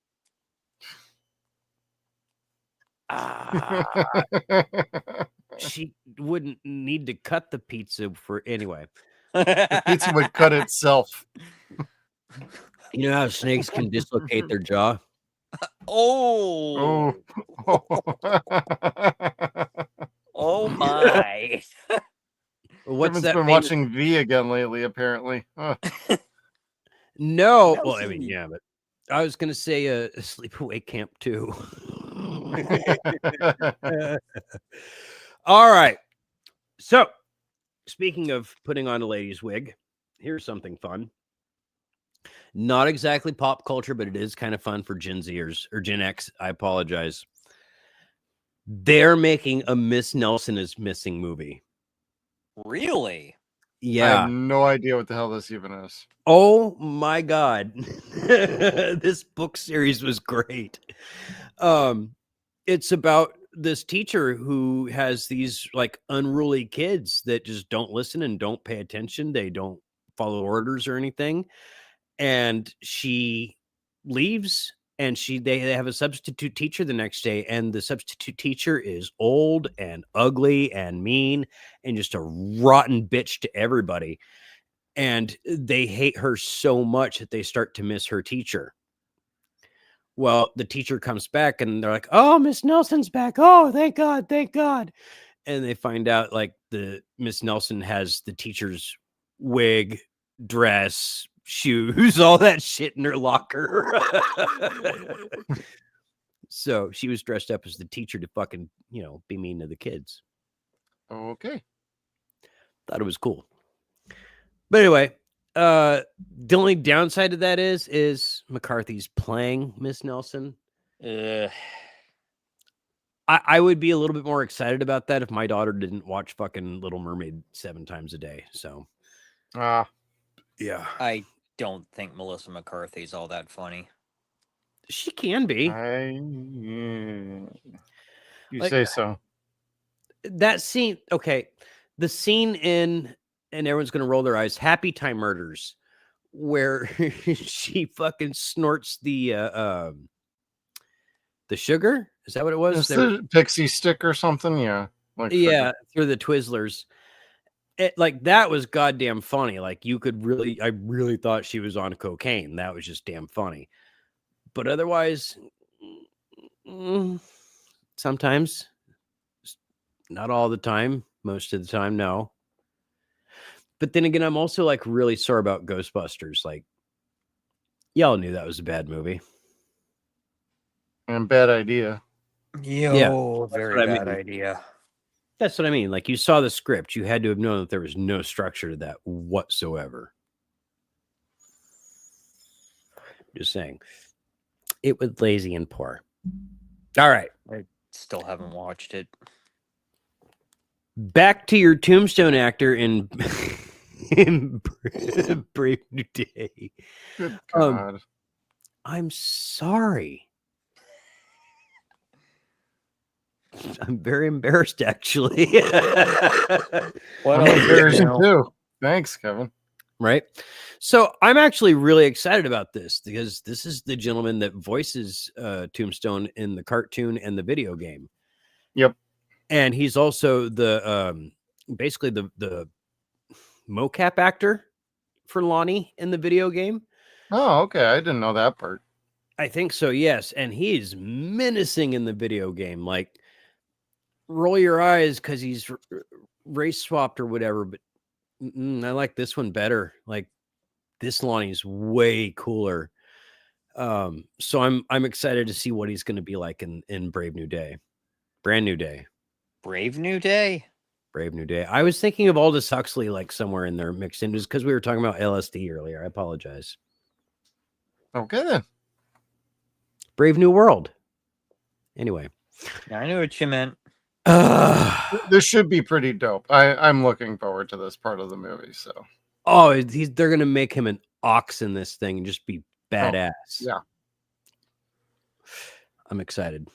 She wouldn't need to cut the pizza for anyway. The pizza would cut itself. You know how snakes can dislocate their jaw? Oh my. What's Kevin's that? Been watching V again lately, apparently. No. Well, I mean, yeah, but I was going to say a sleepaway camp too. All right. So, speaking of putting on a lady's wig, here's something fun. Not exactly pop culture, but it is kind of fun for Gen Zers or Gen X. I apologize. They're making a Miss Nelson is Missing movie. Really? Yeah. I have no idea what the hell this even is. Oh my God. This book series was great. It's about this teacher who has these like unruly kids that just don't listen and don't pay attention. They don't follow orders or anything. And she leaves and they have a substitute teacher the next day, and the substitute teacher is old and ugly and mean and just a rotten bitch to everybody. And they hate her so much that they start to miss her teacher. Well, the teacher comes back and they're like, "Oh, Miss Nelson's back. Oh, thank God, thank God." And they find out like the Miss Nelson has the teacher's wig, dress, shoes, all that shit in her locker. So she was dressed up as the teacher to fucking, be mean to the kids. Okay. Thought it was cool. But anyway, the only downside to that is McCarthy's playing Miss Nelson. I would be a little bit more excited about that if my daughter didn't watch fucking Little Mermaid 7 times a day. So, yeah. I don't think Melissa McCarthy's all that funny. She can be. You say so. That scene, okay. The scene in, and everyone's going to roll their eyes, Happy Time Murders, where she fucking snorts the sugar. Is that what it was? It's the pixie stick or something. Yeah. Like through the Twizzlers. Like that was goddamn funny. Like I really thought she was on cocaine. That was just damn funny. But otherwise, sometimes, not all the time, most of the time, no. But then again, I'm also like really sore about Ghostbusters. Like, y'all knew that was a bad movie. And bad idea. Very bad idea. That's what I mean. Like, you saw the script. You had to have known that there was no structure to that whatsoever. Just saying. It was lazy and poor. All right. I still haven't watched it. Back to your Tombstone actor in Brave New Day. Good God. I'm sorry. I'm very embarrassed, actually. What else embarrassing too? Thanks, Kevin. Right. So I'm actually really excited about this because this is the gentleman that voices Tombstone in the cartoon and the video game. Yep. And he's also the basically the mocap actor for Lonnie in the video game. Oh, okay. I didn't know that part. I think so, yes. And he's menacing in the video game. Like, roll your eyes because he's race swapped or whatever. But I like this one better. Like, this Lonnie's way cooler. So I'm excited to see what he's going to be like in Brave New Day. Brand New Day. Brave New Day? Brave New Day. I was thinking of Aldous Huxley like somewhere in there mixed in just because we were talking about LSD earlier. I apologize. Okay, then. Brave New World. Anyway. Yeah, I knew what you meant. This should be pretty dope. I'm looking forward to this part of the movie. So. Oh, they're going to make him an ox in this thing and just be badass. Yeah. I'm excited.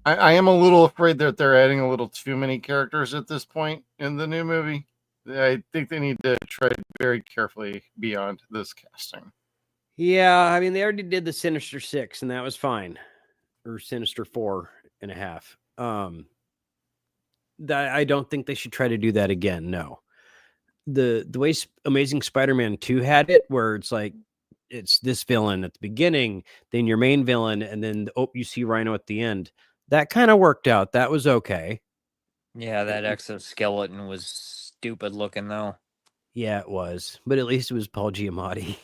I am a little afraid that they're adding a little too many characters at this point in the new movie. I think they need to tread very carefully beyond this casting. Yeah, I mean, they already did the Sinister Six, and that was fine. Or Sinister 4.5. I don't think they should try to do that again. No. The way Amazing Spider-Man 2 had it, where it's like, it's this villain at the beginning, then your main villain, and then you see Rhino at the end. That kind of worked out. That was okay. Yeah, that exoskeleton was stupid looking, though. Yeah, it was. But at least it was Paul Giamatti.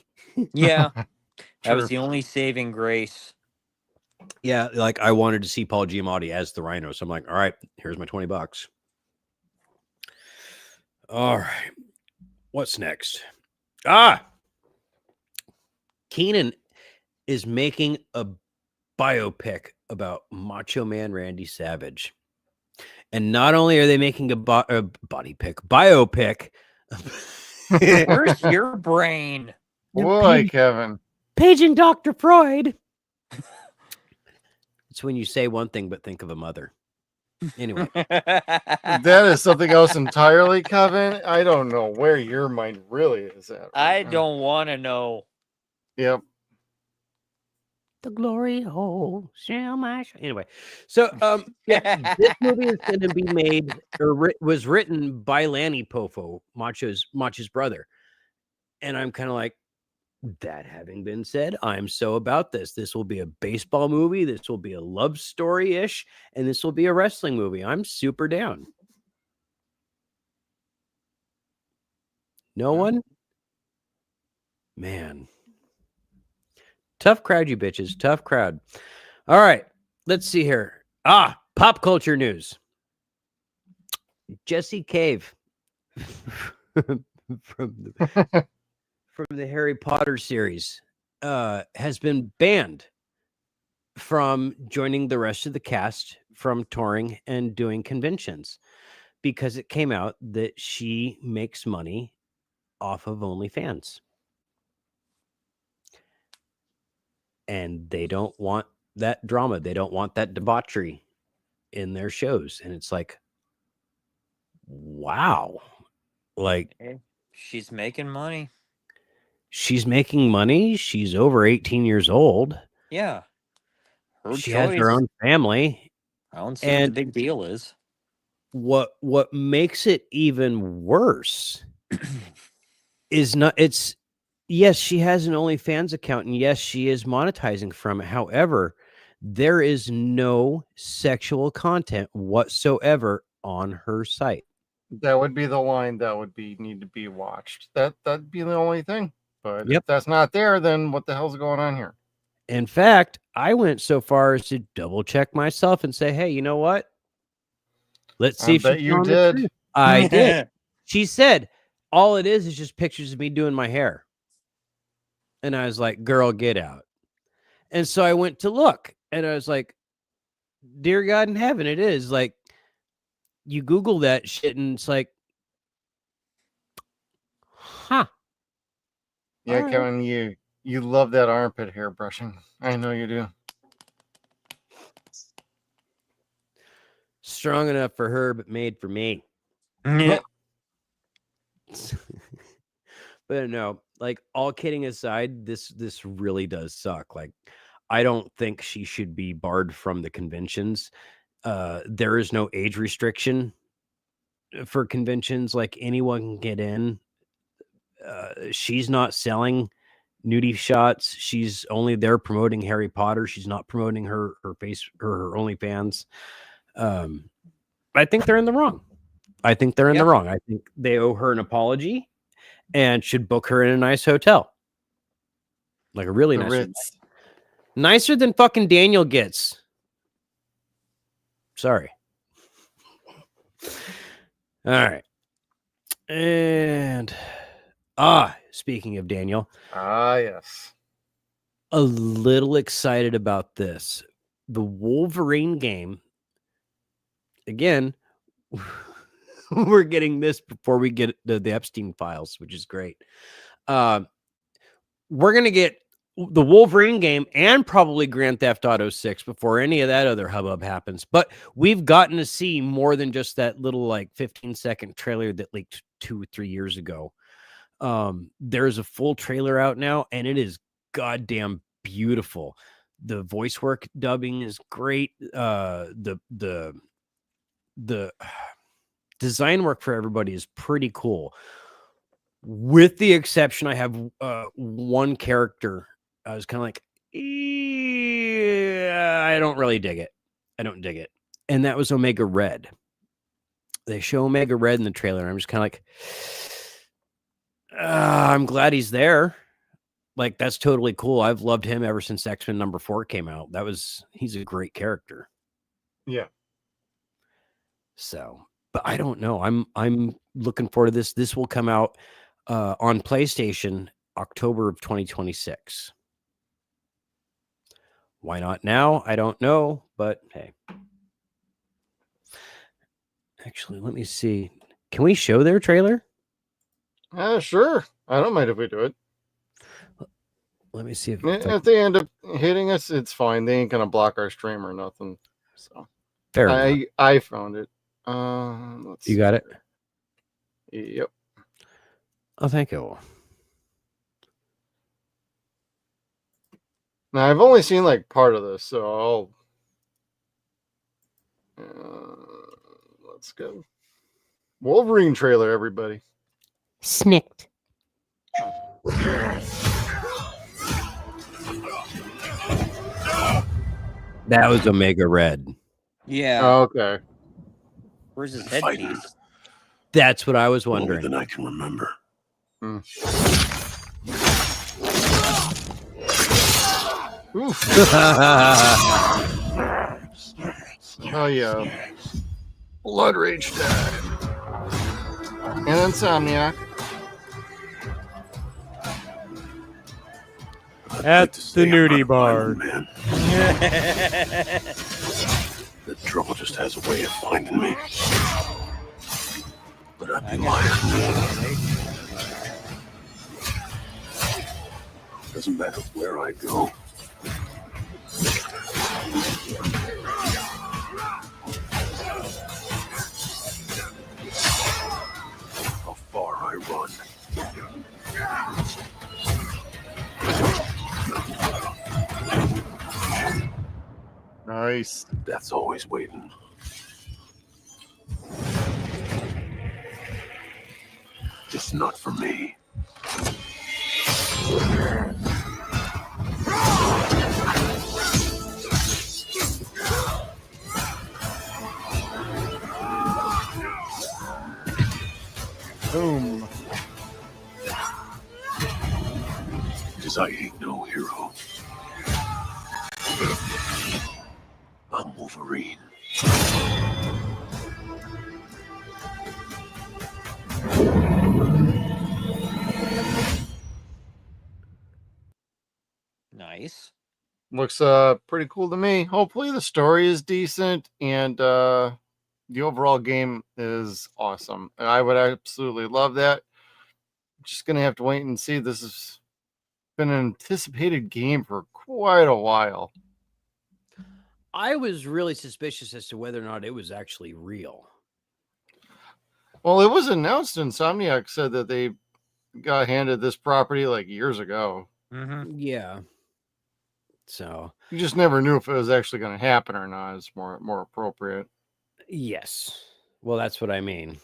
Yeah. That was the only saving grace. Yeah, like I wanted to see Paul Giamatti as the Rhino, so I'm like, all right, here's my $20. All right, what's next? Keenan is making a biopic about Macho Man Randy Savage. And not only are they making a biopic. Where's your brain? Boy, Kevin. Paging Dr. Freud. It's when you say one thing but think of a mother. Anyway. That is something else entirely, Kevin. I don't know where your mind really is at. I don't want to know. Yep. The glory hole shall my anyway. So yeah, this movie is going to be made or was written by Lanny Poffo, Macho's brother. And I'm kind of like, that having been said, I'm so about this. This will be a baseball movie, this will be a love story-ish, and this will be a wrestling movie. I'm super down. No one? Man. Tough crowd, you bitches. Tough crowd. All right. Let's see here. Pop culture news. Jesse Cave from the Harry Potter series has been banned from joining the rest of the cast from touring and doing conventions because it came out that she makes money off of OnlyFans. And they don't want that drama. They don't want that debauchery in their shows. And it's like, wow. Like, she's making money. She's making money. She's over 18 years old. Yeah. She has her own family. I don't see what the big deal is. What makes it even worse is not it's yes, she has an OnlyFans account, and yes, she is monetizing from it. However, there is no sexual content whatsoever on her site. That would be the line that would need to be watched. That'd be the only thing. But if that's not there, then what the hell's going on here? In fact, I went so far as to double check myself and say, hey, you know what? Let's see if you did. I did. She said, all it is just pictures of me doing my hair. And I was like, girl, get out. And so I went to look and I was like, dear God in heaven, it is like, you Google that shit and it's like, huh. Yeah, Kevin, you love that armpit hair brushing. I know you do. Strong enough for her, but made for me. Yeah. But no, like all kidding aside, this really does suck. Like, I don't think she should be barred from the conventions. There is no age restriction for conventions. Like, anyone can get in. She's not selling nudie shots. She's only there promoting Harry Potter. She's not promoting her OnlyFans. I think they're in the wrong. I think they owe her an apology and should book her in a nice hotel. Like a really nice hotel. Nicer than fucking Daniel gets. Sorry. All right. And speaking of Daniel. Yes. A little excited about this. The Wolverine game. Again, we're getting this before we get the Epstein files, which is great. We're going to get the Wolverine game and probably Grand Theft Auto 6 before any of that other hubbub happens. But we've gotten to see more than just that little like 15-second trailer that leaked 2 or 3 years ago. There's a full trailer out now, and it is goddamn beautiful. The voice work dubbing is great. The design work for everybody is pretty cool, with the exception I have one character. I was kind of like, I don't really dig it. And that was Omega Red. They show Omega Red in the trailer, and I'm just kind of like, I'm glad he's there. like that's totally cool. I've loved him ever since X-Men #4 came out. He's a great character. Yeah. So, but I don't know. I'm looking forward to this. This will come out on PlayStation October of 2026. Why not now? I don't know, but hey. Actually, let me see. Can we show their trailer? Sure. I don't mind if we do it. Let me see if they end up hitting us, it's fine. They ain't gonna block our stream or nothing. So fair enough. I found it. You got it? Yep. Oh, thank you. Now I've only seen like part of this, so let's go. Wolverine trailer, everybody. Snicked. That was Omega Red. Yeah. Oh, okay. Where's his headpiece? That's what I was wondering. Longer than I can remember. Oh yeah. Blood Rage time. And Insomniac. At the nudie bar. Man. The trouble just has a way of finding me. But I'd be lying. Doesn't matter where I go. How far I run. Nice. Death's always waiting. Just not for me. Boom. Because I ain't no hero. I'm Wolverine. Nice. Looks pretty cool to me. Hopefully the story is decent and the overall game is awesome. And I would absolutely love that. Just gonna have to wait and see. This has been an anticipated game for quite a while. I was really suspicious as to whether or not it was actually real. Well, it was announced. Insomniac said that they got handed this property like years ago. Mm-hmm. Yeah. So you just never knew if it was actually going to happen or not. It's more appropriate. Yes. Well, that's what I mean.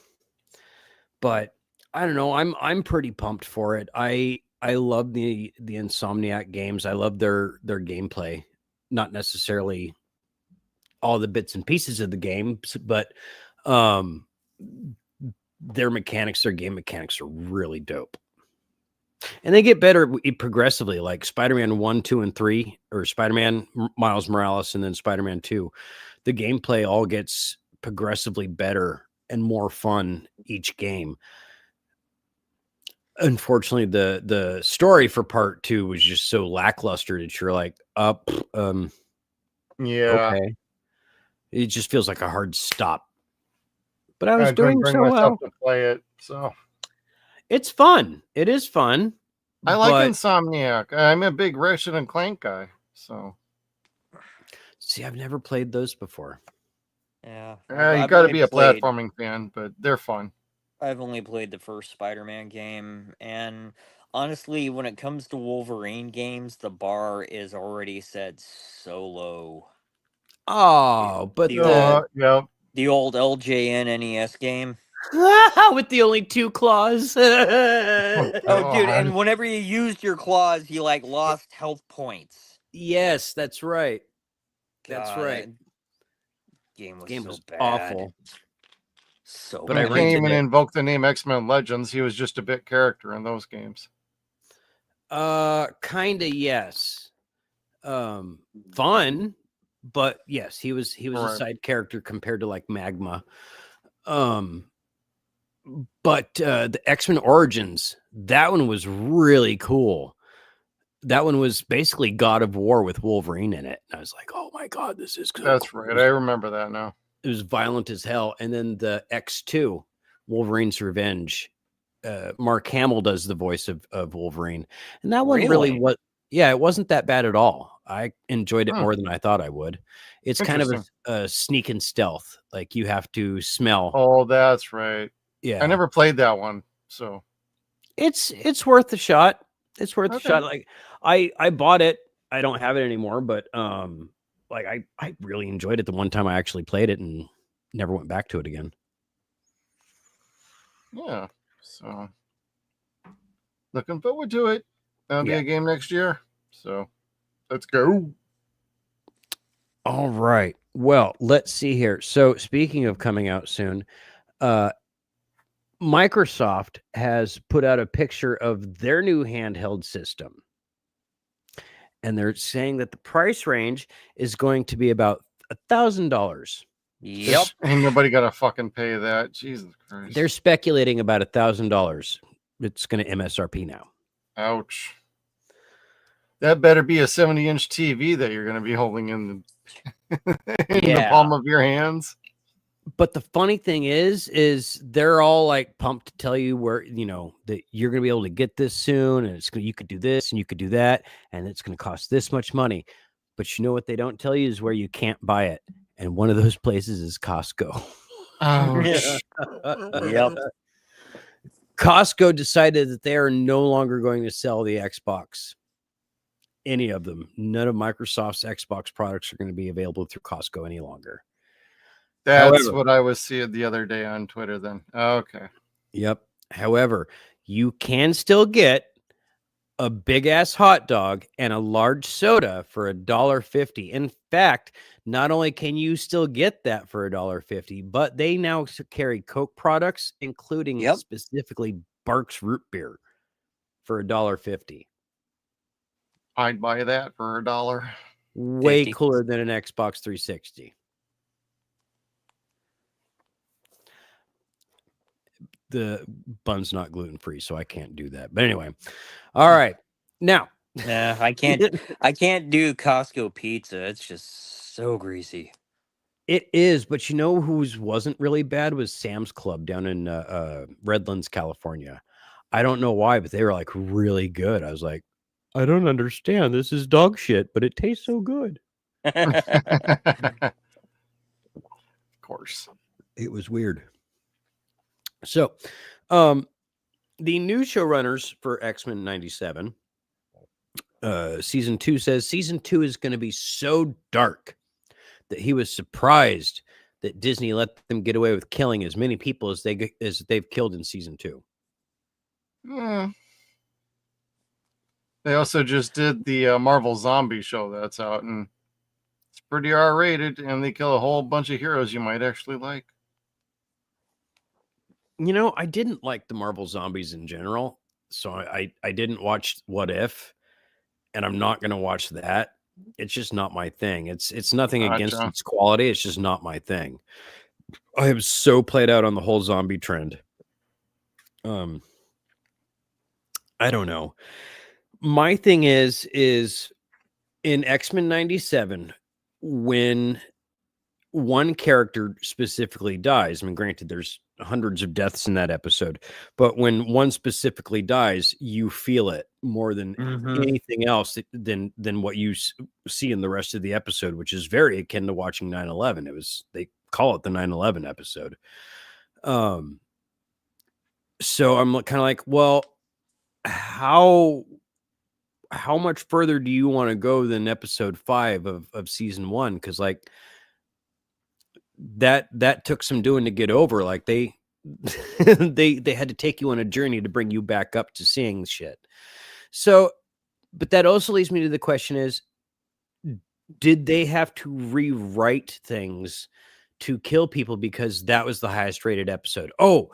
But I don't know. I'm pretty pumped for it. I love the Insomniac games. I love their gameplay. Not necessarily all the bits and pieces of the game, but their mechanics, their game mechanics are really dope. And they get better progressively, like Spider-Man 1, 2, and 3, or Spider-Man Miles Morales, and then Spider-Man 2. The gameplay all gets progressively better and more fun each game. Unfortunately, the story for part 2 was just so lackluster that you're like, yeah. Okay. It just feels like a hard stop. But I was couldn't doing bring so myself well. to play it, so it's fun. It is fun. I like Insomniac. I'm a big Ratchet and Clank guy, so see, I've never played those before. Yeah, you got to be a platforming fan, but they're fun. I've only played the first Spider-Man game, and honestly, when it comes to Wolverine games, the bar is already set so low. Oh, but the old LJN NES game. With the only 2 claws. Oh, dude, and whenever you used your claws, you like lost health points. Yes, that's right. God, that's right. Game was so bad. Awful. So but I can't even invoke the name X-Men Legends. He was just a bit character in those games. Kind of, yes. Fun, but yes, he was a side character compared to like Magma. But the X-Men Origins, that one was really cool. That one was basically God of War with Wolverine in it. And I was like, oh my God, this is good. That's right. I remember that now. It was violent as hell. And then the X2, Wolverine's Revenge. Mark Hamill does the voice of Wolverine. And that one really was, yeah, it wasn't that bad at all. I enjoyed it more than I thought I would. It's kind of a sneak and stealth. Like you have to smell. Oh, that's right. Yeah. I never played that one. So it's worth a shot. It's worth a shot. Like I bought it. I don't have it anymore, but like I really enjoyed it the one time I actually played it and never went back to it again. Yeah. So looking forward to it. That'll be a game next year. So let's go. All right. Well, let's see here. So speaking of coming out soon, Microsoft has put out a picture of their new handheld system. And they're saying that the price range is going to be about $1,000. Yep. Ain't nobody got to fucking pay that. Jesus Christ. They're speculating about $1,000. It's going to MSRP now. Ouch. That better be a 70-inch TV that you're going to be holding in the palm of your hands. But the funny thing is they're all like pumped to tell you where, that you're going to be able to get this soon. And you could do this and you could do that. And it's going to cost this much money. But you know what they don't tell you is where you can't buy it. And one of those places is Costco. Ouch. Yep. Costco decided that they are no longer going to sell the Xbox. Any of them. None of Microsoft's Xbox products are going to be available through Costco any longer. That's what I was seeing the other day on Twitter then. Okay. Yep. However, you can still get a big ass hot dog and a large soda for $1.50. In fact, not only can you still get that for $1.50, but they now carry Coke products, including specifically Barks root beer for $1.50. I'd buy that for $1. Way cooler than an Xbox 360. The bun's not gluten-free, so I can't do that. But anyway, all right. Now, I can't do Costco pizza. It's just so greasy. It is, but you know whose wasn't really bad was Sam's Club down in Redlands, California. I don't know why, but they were like really good. I was like, I don't understand. This is dog shit, but it tastes so good. Of course. It was weird. So, the new showrunners for X-Men 97, season 2 says season 2 is going to be so dark that he was surprised that Disney let them get away with killing as many people as they've killed in season 2. They also just did the Marvel Zombie show that's out, and it's pretty R-rated, and they kill a whole bunch of heroes you might actually like. I didn't like the Marvel Zombies in general, so I didn't watch What If, and I'm not going to watch that. It's just not my thing. It's nothing against its quality. It's just not my thing. I am so played out on the whole zombie trend. I don't know. My thing is in X-Men 97, when one character specifically dies, I mean, granted, there's hundreds of deaths in that episode, but when one specifically dies, you feel it more than anything else than what you see in the rest of the episode, which is very akin to watching 9/11. They call it the 9/11 episode. So I'm kind of like, well, how much further do you want to go than episode 5 of season 1? Because like that took some doing to get over. Like they had to take you on a journey to bring you back up to seeing shit. So, but that also leads me to the question is, did they have to rewrite things to kill people because that was the highest rated episode? Oh,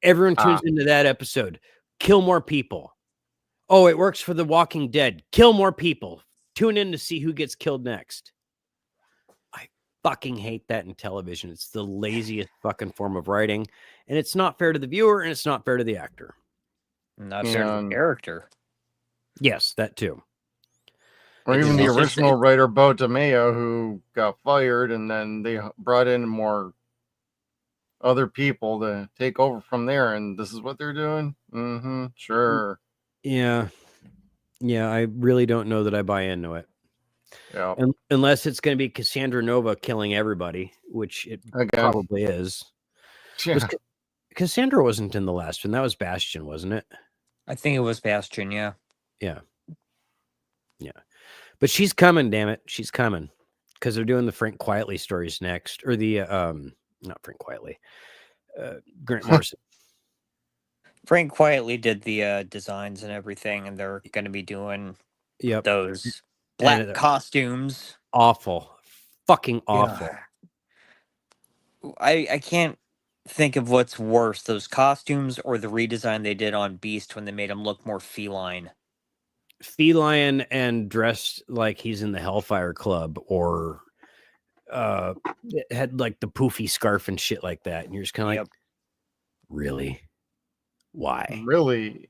everyone tunes into that episode. Kill more people. Oh, it works for The Walking Dead. Kill more people. Tune in to see who gets killed next. I fucking hate that in television. It's the laziest fucking form of writing, and it's not fair to the viewer, and it's not fair to the actor. Not fair to the character. Yes, that too. Or even the original writer, Bo DeMeo, who got fired, and then they brought in more other people to take over from there, and this is what they're doing? Mm-hmm, sure. Yeah. Yeah, I really don't know that I buy into it. Yeah. Unless it's going to be Cassandra Nova killing everybody, which it probably is. Yeah. Cassandra wasn't in the last one. That was Bastion, wasn't it? I think it was Bastion, yeah. Yeah. Yeah. But she's coming, damn it. She's coming. Because they're doing the Frank Quietly stories next. Or the, not Frank Quietly. Grant Morrison. Frank Quietly did the designs and everything, and they're going to be doing those black costumes. Awful. Fucking awful. Yeah. I can't think of what's worse, those costumes or the redesign they did on Beast when they made him look more feline. Feline and dressed like he's in the Hellfire Club, or it had like the poofy scarf and shit like that. And you're just kind of like, really? Why? Really?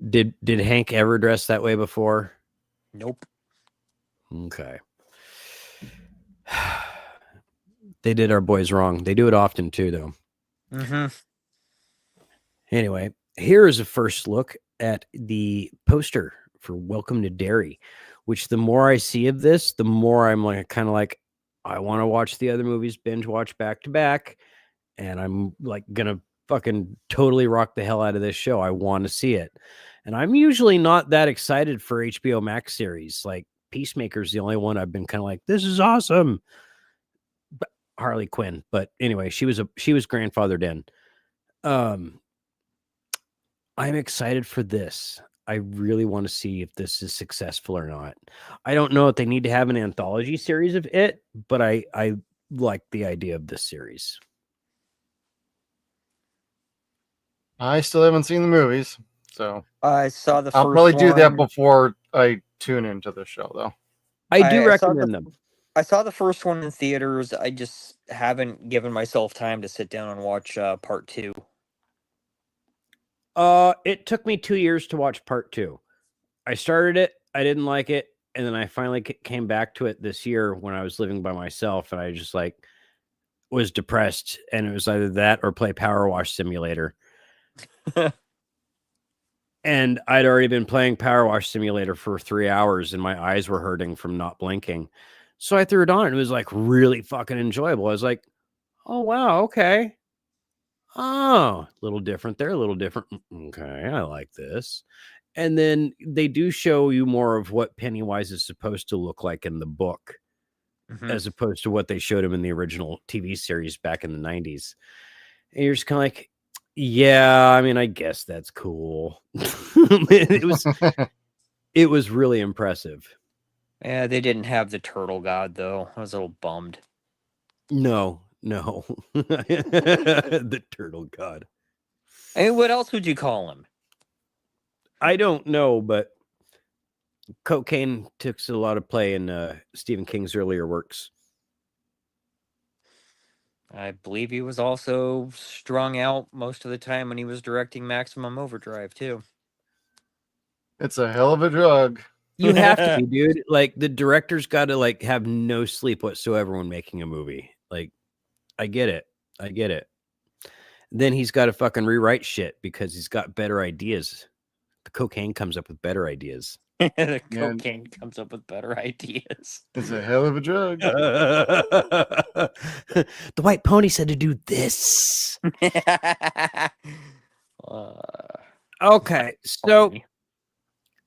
Did Hank ever dress that way before? Nope. Okay. They did our boys wrong. They do it often too, though. Mm-hmm. Anyway, here is a first look at the poster for Welcome to Derry, which the more I see of this, the more I'm like, kind of like, I want to watch the other movies, binge watch back to back. And I'm like gonna fucking totally rock the hell out of this show. I want to see it. And I'm usually not that excited for HBO Max series. Like Peacemaker's the only one I've been kind of like, this is awesome. But Harley Quinn. But anyway, she was grandfathered in. I'm excited for this. I really want to see if this is successful or not. I don't know if they need to have an anthology series of it, but I like the idea of this series. I still haven't seen the movies, so I saw the first I'll probably do that one. before I tune into the show, though. I do recommend them. I saw the first one in theaters. I just haven't given myself time to sit down and watch part 2. It took me 2 years to watch part 2. I started it, I didn't like it, and then I finally came back to it this year when I was living by myself, and I just like was depressed, and it was either that or play Power Wash Simulator. And I'd already been playing Power Wash Simulator for 3 hours, and my eyes were hurting from not blinking. So I threw it on, and it was like really fucking enjoyable. I was like, oh wow, okay. Oh, a little different there, a little different. Okay, I like this. And then they do show you more of what Pennywise is supposed to look like in the book, as opposed to what they showed him in the original TV series back in the 90s. And you're just kind of like, yeah, I mean, I guess that's cool. It was really impressive. Yeah, they didn't have the turtle god, though. I was a little bummed. No. The turtle god. I mean, what else would you call him? I don't know, but cocaine took a lot of play in Stephen King's earlier works. I believe he was also strung out most of the time when he was directing Maximum Overdrive, too. It's a hell of a drug. You have to be, dude. Like, the director's got to, like, have no sleep whatsoever when making a movie. Like, I get it. Then he's got to fucking rewrite shit because he's got better ideas. The cocaine comes up with better ideas. The cocaine comes up with better ideas. It's a hell of a drug. The white pony said to do this. Okay, so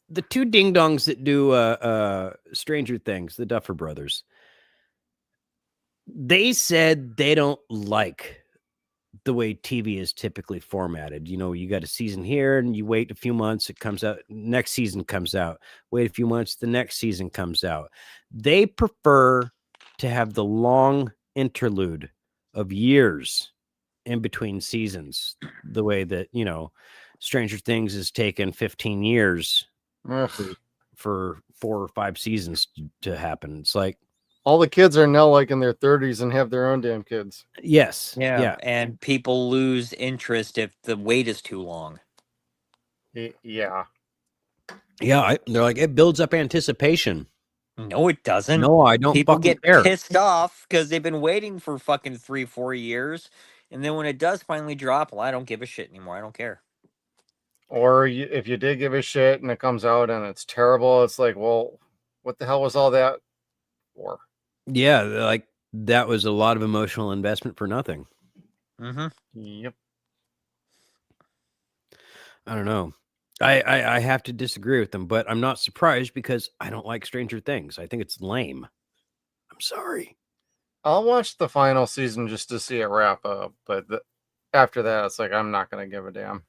the two ding-dongs that do Stranger Things, the Duffer Brothers, they said they don't like the way TV is typically formatted. You know, you got a season here and you wait a few months, it comes out, next season comes out, wait a few months, the next season comes out. They prefer to have the long interlude of years in between seasons, the way that, you know, Stranger Things has taken 15 years for 4 or 5 seasons to happen. It's like all the kids are now like in their 30s and have their own damn kids. Yes. Yeah. And people lose interest if the wait is too long. Yeah. Yeah. They're like, it builds up anticipation. No, it doesn't. No, I don't People fucking get care. pissed off because they've been waiting for fucking 3-4 years. And then when it does finally drop, well, I don't give a shit anymore. I don't care. Or if you did give a shit and it comes out and it's terrible, it's like, well, what the hell was all that for? Yeah, like that was a lot of emotional investment for nothing. Mm-hmm. Yep. I don't know. I have to disagree with them, but I'm not surprised because I don't like Stranger Things. I think it's lame. I'm sorry. I'll watch the final season just to see it wrap up, but after that, it's like I'm not going to give a damn.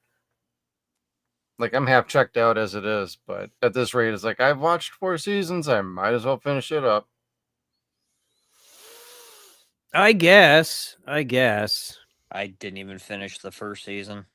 Like I'm half checked out as it is, but at this rate, it's like I've watched 4 seasons. I might as well finish it up. I guess. I didn't even finish the first season.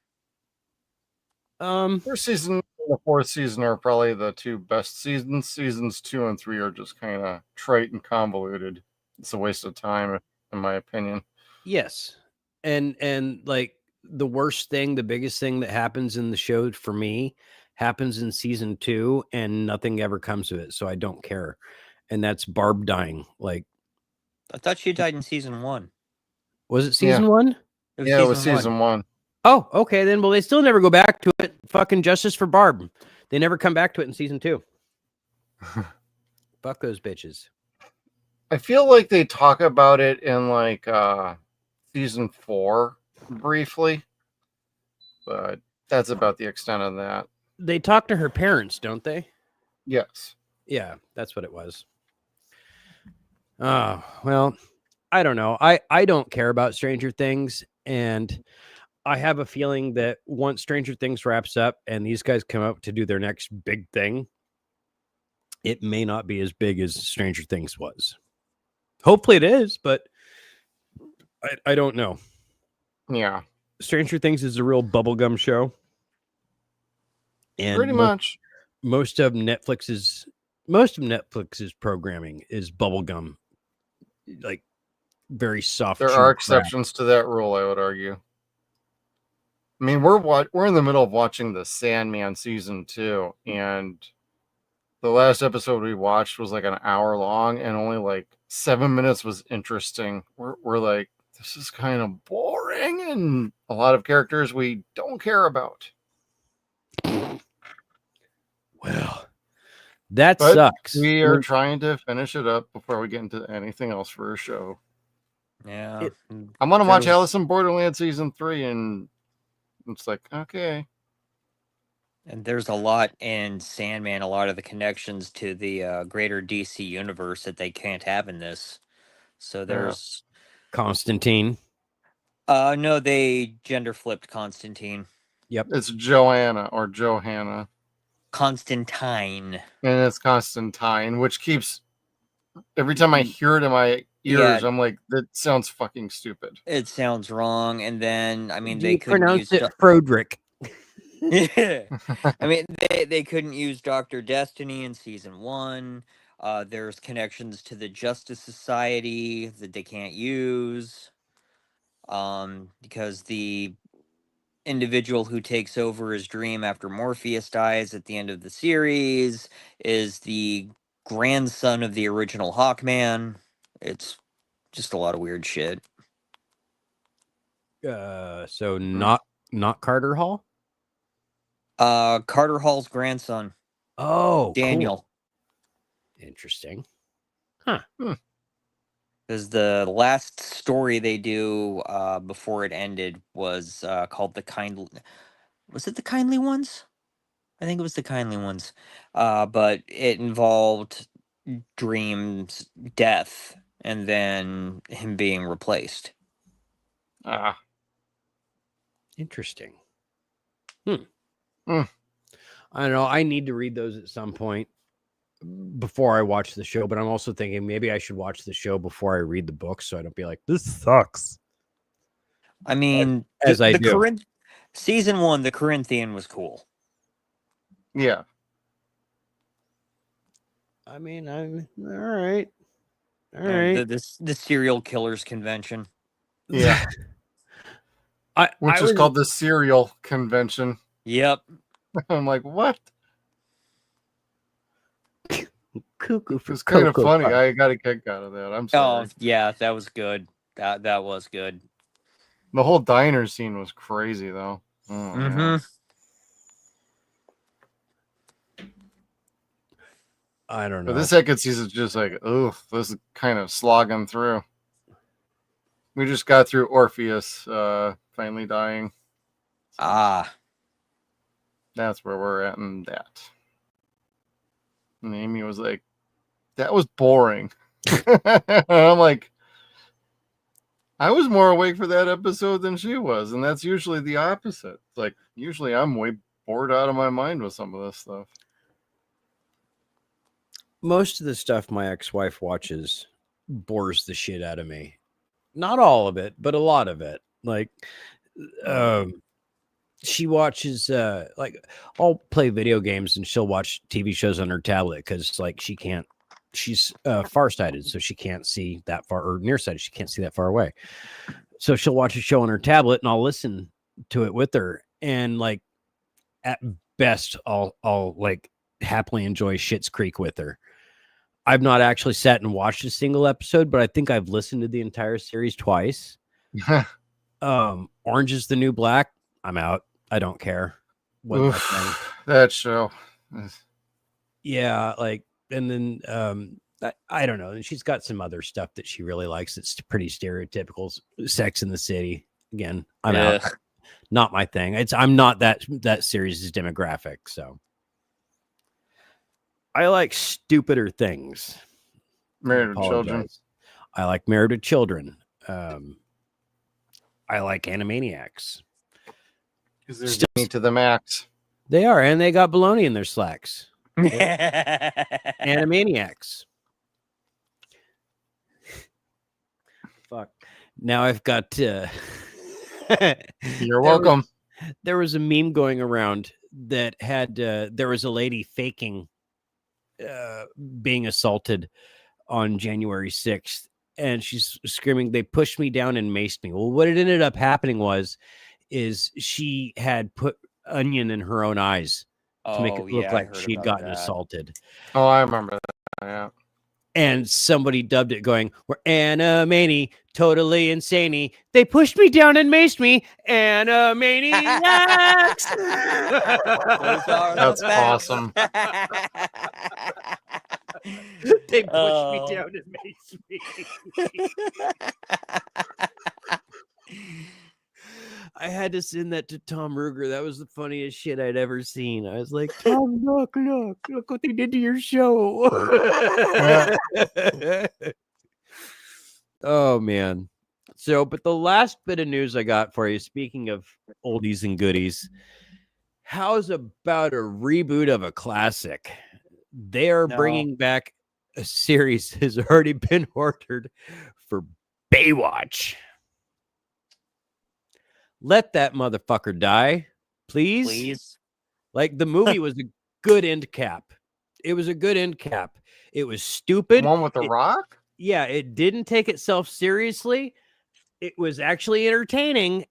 First season and the 4th season are probably the 2 best seasons. Seasons 2 and 3 are just kind of trite and convoluted. It's a waste of time, in my opinion. Yes. And like the worst thing, the biggest thing that happens in the show for me happens in season 2 and nothing ever comes of it. So I don't care. And that's Barb dying. Like, I thought she died in season 1. Was it season 1? It was season 1. Oh, okay. Then, well, they still never go back to it. Fucking justice for Barb. They never come back to it in season 2. Fuck those bitches. I feel like they talk about it in like season 4 briefly, but that's about the extent of that. They talk to her parents, don't they? Yes. Yeah, that's what it was. Oh, well, I don't know. I don't care about Stranger Things, and I have a feeling that once Stranger Things wraps up and these guys come up to do their next big thing, it may not be as big as Stranger Things was. Hopefully it is, but I don't know. Yeah. Stranger Things is a real bubblegum show. And pretty much most of Netflix's programming is bubblegum. Like very soft. There are exceptions to that rule, I would argue. I mean, we're in the middle of watching the Sandman season 2, and the last episode we watched was like an hour long, and only like 7 minutes was interesting. We're like, this is kind of boring, and a lot of characters we don't care about. Well, that sucks. We are trying to finish it up before we get into anything else for a show. Yeah. I'm going to watch Alice in Borderland season 3, and it's like, okay. And there's a lot in Sandman, a lot of the connections to the greater DC universe that they can't have in this. So there's Constantine. No, they gender flipped Constantine. Yep. It's Joanna or Johanna. Constantine. And it's Constantine, which keeps every time I hear it in my ears, I'm like, that sounds fucking stupid. It sounds wrong. And then I mean they couldn't pronounce it Froderick. Yeah. I mean they couldn't use Dr. Destiny in season 1. There's connections to the Justice Society that they can't use. Because the individual who takes over his dream after Morpheus dies at the end of the series is the grandson of the original Hawkman. It's just a lot of weird shit. So not Carter Hall? Carter Hall's grandson. Oh, Daniel. Cool. Interesting. Huh. Because the last story they do before it ended was called The Kindly... Was it The Kindly Ones? I think it was The Kindly Ones. But it involved Dream's death and then him being replaced. Interesting. I don't know. I need to read those at some point before I watch the show, but I'm also thinking maybe I should watch the show before I read the book so I don't be like, this sucks. I mean, season 1, the Corinthian was cool. Yeah. I mean, I'm all right. All And right. the serial killers convention. Yeah. Which I is was called the Serial Convention. Yep. I'm like, what? cuckoo for It's kind of Cocoa funny. Puffs. I got a kick out of that. I'm sorry. Oh yeah, that was good. That was good. The whole diner scene was crazy, though. Oh, man. I don't know. But this second season is just like, this is kind of slogging through. We just got through Orpheus finally dying. Ah. That's where we're at in that. And Amy was like, that was boring. I'm like, I was more awake for that episode than she was. And that's usually the opposite. It's like, usually I'm way bored out of my mind with some of this stuff. Most of the stuff my ex-wife watches bores the shit out of me. Not all of it, but a lot of it. Like, she watches, like, I'll play video games and she'll watch TV shows on her tablet because, like, she's farsighted, so she can't see that far, or nearsighted, she can't see that far away. So she'll watch a show on her tablet and I'll listen to it with her. And, like, at best, I'll like happily enjoy Schitt's Creek with her. I've not actually sat and watched a single episode, but I think I've listened to the entire series twice. Orange is the New Black. I'm out. I don't care. That show. Yeah, like, and then I don't know. And she's got some other stuff that she really likes. It's pretty stereotypical. Sex in the City. Again, I'm out. Not my thing. I'm not that series' demographic. So I like stupider things. Married with Children. I like Married with Children. I like Animaniacs. Because they're still to the max. They are, and they got baloney in their slacks. Animaniacs. Fuck. Now I've got You're welcome. There was a meme going around that had there was a lady faking being assaulted on January 6th, and she's screaming, "They pushed me down and maced me." Well, what it ended up happening is she had put onion in her own eyes to make it look like she had gotten assaulted. Oh, I remember that. Yeah. And somebody dubbed it going, "We're Animani, totally insane. They pushed me down and maced me, Animaniacs." That's awesome. They pushed me down and maced me. I had to send that to Tom Ruger. That was the funniest shit I'd ever seen. I was like, "Tom, look what they did to your show." Oh, man. So, but the last bit of news I got for you, speaking of oldies and goodies, how's about a reboot of a classic? They are bringing back a series that has already been ordered for Baywatch. Let that motherfucker die, please. Please. Like, the movie was a good end cap. It was a good end cap. It was stupid. One with The Rock? Yeah, it didn't take itself seriously. It was actually entertaining,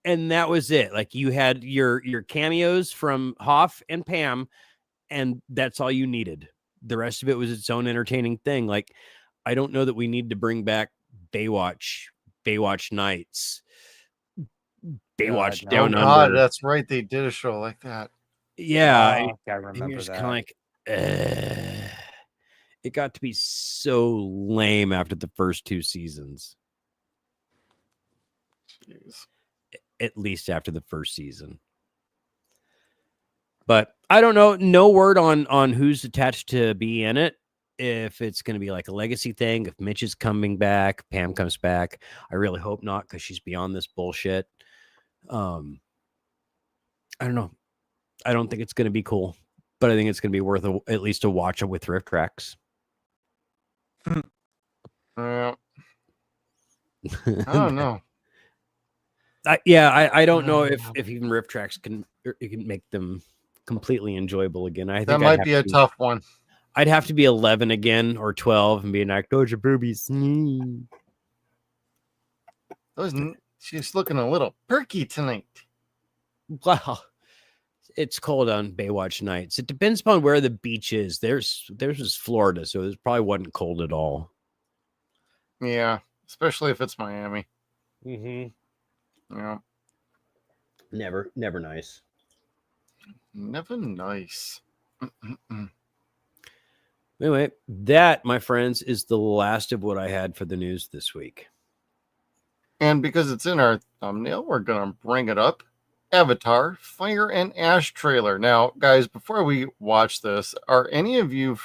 and that was it. Like, you had your cameos from Hoff and Pam, and that's all you needed. The rest of it was its own entertaining thing. Like, I don't know that we need to bring back Baywatch Nights, Baywatch Down Under. God, that's right. They did a show like that. Yeah, I remember that. Kind of like, it got to be so lame after the first two seasons. Jeez. At least after the first season. But I don't know. No word on who's attached to be in it. If it's going to be like a legacy thing, if Mitch is coming back, Pam comes back. I really hope not, because she's beyond this bullshit. I don't know. I don't think it's going to be cool, but I think it's going to be worth at least a watch with riff tracks. I don't know. I don't know if even riff tracks can make them completely enjoyable again. I think that might be a tough one. I'd have to be 11 again or 12 and be like, those are boobies. She's looking a little perky tonight. Well, it's cold on Baywatch nights. It depends upon where the beach is. There's is Florida, so it probably wasn't cold at all. Yeah, especially if it's Miami. Mm-hmm. Yeah. Never nice. Never nice. Anyway, that, my friends, is the last of what I had for the news this week. And because it's in our thumbnail, we're going to bring it up. Avatar, Fire and Ash trailer. Now, guys, before we watch this, are any of you,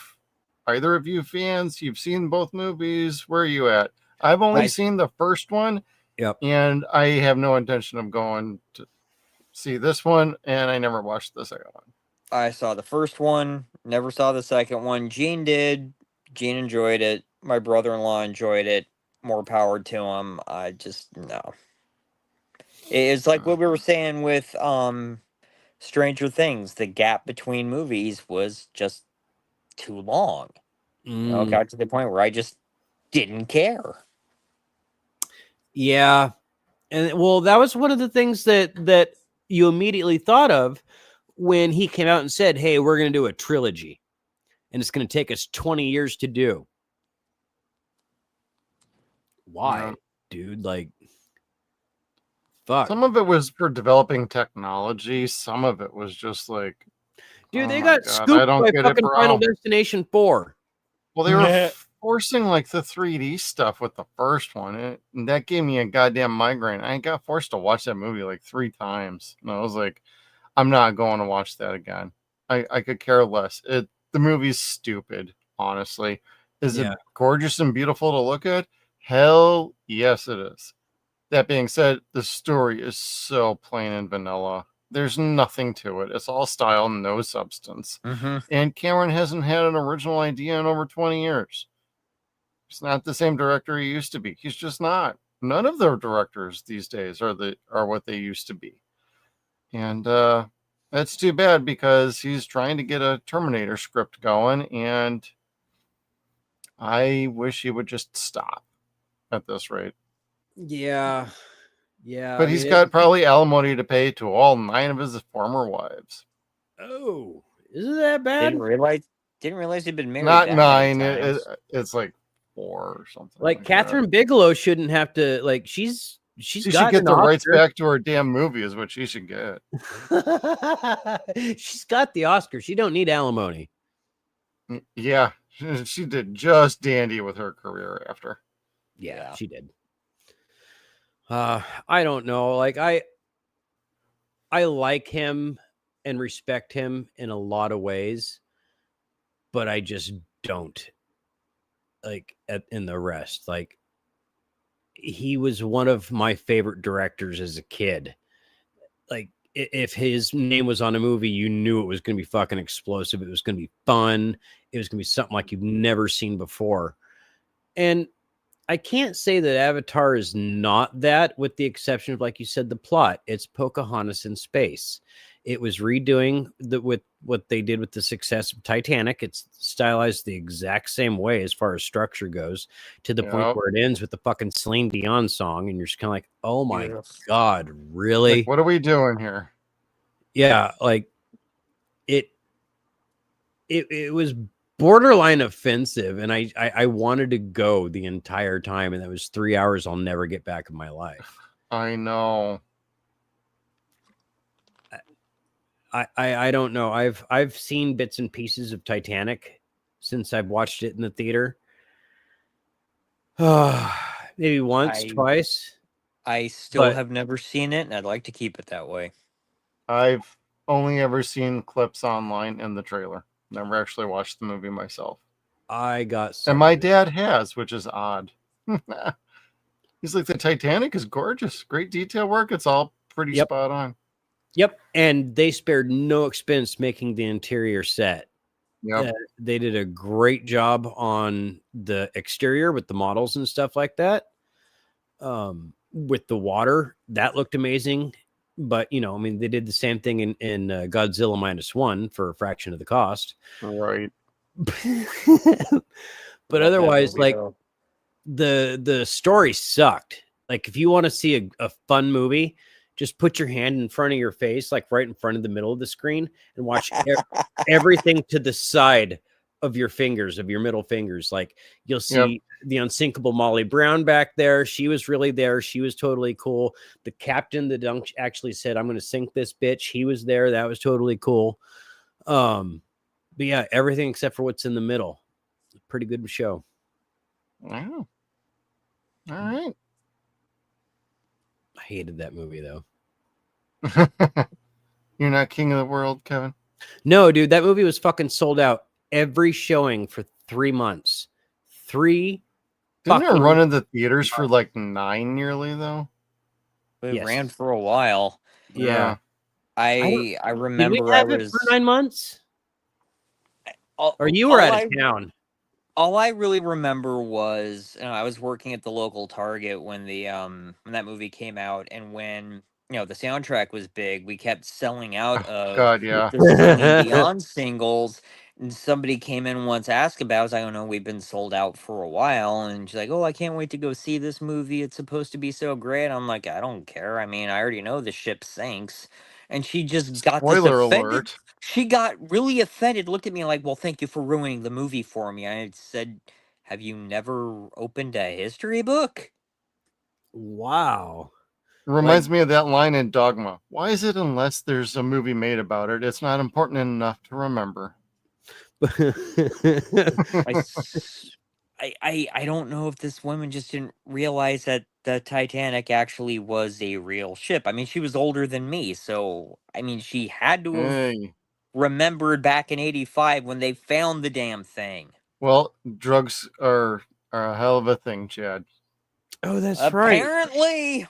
either of you fans, you've seen both movies? Where are you at? I've only seen the first one. Yep. And I have no intention of going to see this one, and I never watched the second one. I saw the first one, never saw the second one. Gene did. Gene enjoyed it. My brother-in-law enjoyed it. More power to him. I just, no. It's like what we were saying with Stranger Things. The gap between movies was just too long. You know, it got to the point where I just didn't care. Yeah. And well, that was one of the things that you immediately thought of when he came out and said, hey, we're going to do a trilogy and it's going to take us 20 years to do. Why, dude? Like, fuck. Some of it was for developing technology. Some of it was just like, dude, they got scooped by fucking Final Destination 4. Well, they were forcing like the 3D stuff with the first one. And that gave me a goddamn migraine. I got forced to watch that movie like 3 times. And I was like, I'm not going to watch that again. I could care less. The movie's stupid, honestly. Is it gorgeous and beautiful to look at? Hell yes, it is. That being said, the story is so plain and vanilla. There's nothing to it. It's all style, no substance. And Cameron hasn't had an original idea in over 20 years. He's not the same director he used to be. He's just not. None of the directors these days are what they used to be. And that's too bad because he's trying to get a Terminator script going, and I wish he would just stop at this rate. Yeah. But he's got probably alimony to pay to all 9 of his former wives. Oh, isn't that bad? Didn't realize he'd been married. Not 9. It's like 4 or something. Like Catherine Bigelow shouldn't have to. Like she should get the rights back to her damn movie. Is what she should get. She's got the Oscar. She don't need alimony. Yeah, she did just dandy with her career after. Yeah, she did. I don't know. Like I like him and respect him in a lot of ways, but I just don't like in the rest. Like he was one of my favorite directors as a kid. Like if his name was on a movie, you knew it was going to be fucking explosive. It was going to be fun. It was going to be something like you've never seen before. And I can't say that Avatar is not that, with the exception of, like you said, the plot. It's Pocahontas in space. It was redoing with what they did with the success of Titanic. It's stylized the exact same way as far as structure goes, to the point where it ends with the fucking Celine Dion song, and you're just kind of like, oh my God, really? Like, what are we doing here? Yeah, like it was borderline offensive, and I wanted to go the entire time, and that was 3 hours I'll never get back in my life. I know. I don't know. I've seen bits and pieces of Titanic since I've watched it in the theater. Maybe once, twice. I still have never seen it, and I'd like to keep it that way. I've only ever seen clips online in the trailer. Never actually watched the movie myself. And my dad has, which is odd. He's like, the Titanic is gorgeous. Great detail work. It's all pretty spot on. Yep. And they spared no expense making the interior set. Yep. They did a great job on the exterior with the models and stuff like that. With the water, that looked amazing. But, you know, I mean, they did the same thing in Godzilla -1 for a fraction of the cost. Right. But Love that otherwise, movie, like though. the story sucked. Like if you want to see a fun movie, just put your hand in front of your face, like right in front of the middle of the screen, and watch everything to the side of your fingers, of your middle fingers. Like you'll see the unsinkable Molly Brown back there. She was really there. She was totally cool. The captain that actually said, "I'm going to sink this bitch." He was there. That was totally cool. But yeah, everything except for what's in the middle. Pretty good show. Wow. All right. I hated that movie though. You're not king of the world, Kevin? No, dude, that movie was fucking sold out every showing for 3 months. Didn't it run in the theaters for like 9 nearly though? It ran for a while. Yeah. I remember Did we have it for 9 months? Or you were out of town? All I really remember was I was working at the local Target when when that movie came out, and when the soundtrack was big, we kept selling out of God, yeah. the Celine Dion singles. And somebody came in once, asked about it. I was like, "Oh no, we've been sold out for a while." And she's like, "Oh, I can't wait to go see this movie. It's supposed to be so great." I'm like, "I don't care. I mean, I already know the ship sinks." And she just got this Spoiler offended. alert. She got really offended, looked at me like, "Well, thank you for ruining the movie for me." I said, "Have you never opened a history book?" Wow. Reminds me of that line in Dogma. Why is it unless there's a movie made about it, it's not important enough to remember? I don't know if this woman just didn't realize that the Titanic actually was a real ship. I mean, she was older than me, so I mean, she had to have remembered back in '85 when they found the damn thing. Well, drugs are a hell of a thing, Chad. Oh, that's Apparently.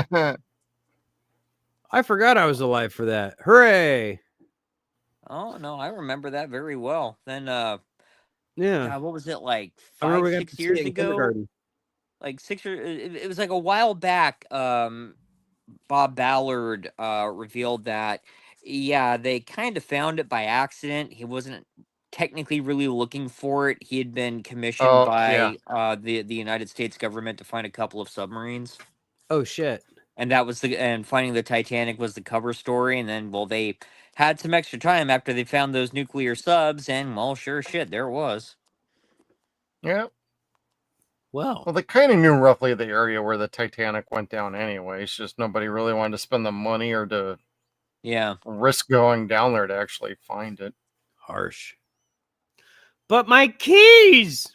right. I forgot I was alive for that. Hooray! Oh no, I remember that very well. Then yeah. God, what was it like I remember 5, we got 6 to see years it in ago? kindergarten. Like 6 or it was like a while back. Bob Ballard revealed that they kind of found it by accident. He wasn't technically really looking for it. He had been commissioned by the United States government to find a couple of submarines. Oh shit. And that was and finding the Titanic was the cover story. And then, well, they had some extra time after they found those nuclear subs, and well, sure shit, there it was. Yeah. Well, they kind of knew roughly the area where the Titanic went down anyway. It's just nobody really wanted to spend the money or to risk going down there to actually find it. Harsh. But my keys!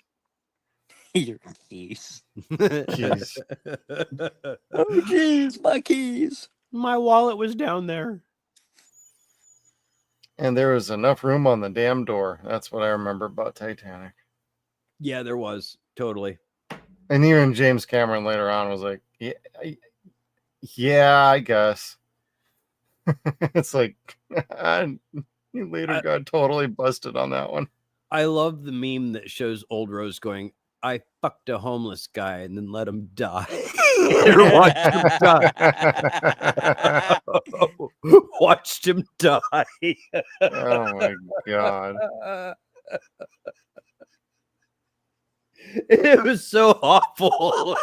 Your keys. Keys. Oh, keys, my keys. My wallet was down there. And there was enough room on the damn door. That's what I remember about Titanic. Yeah, there was. Totally. And even James Cameron later on was like, yeah, I guess. It's like, he later got totally busted on that one. I love the meme that shows Old Rose going, "I fucked a homeless guy and then let him die." Watched him die. Watched him die. Oh my God. It was so awful.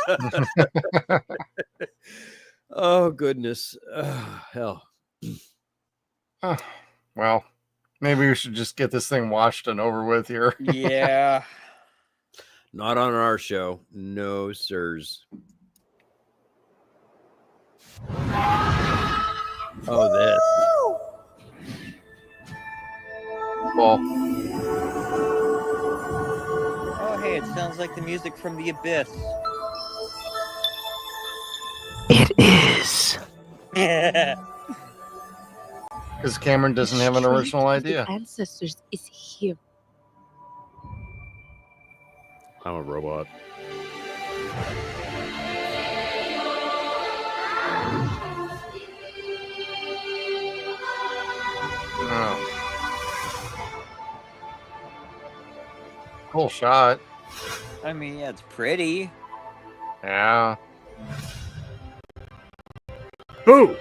Oh, goodness. Hell. Well, maybe we should just get this thing washed and over with here. Yeah. Not on our show. No, sirs. Oh, this. Well. Oh, hey, it sounds like the music from The Abyss. It is. Because Cameron doesn't have an original idea. Ancestors is here. I'm a robot. Oh. Cool shot. I mean, yeah, it's pretty. Yeah. Who?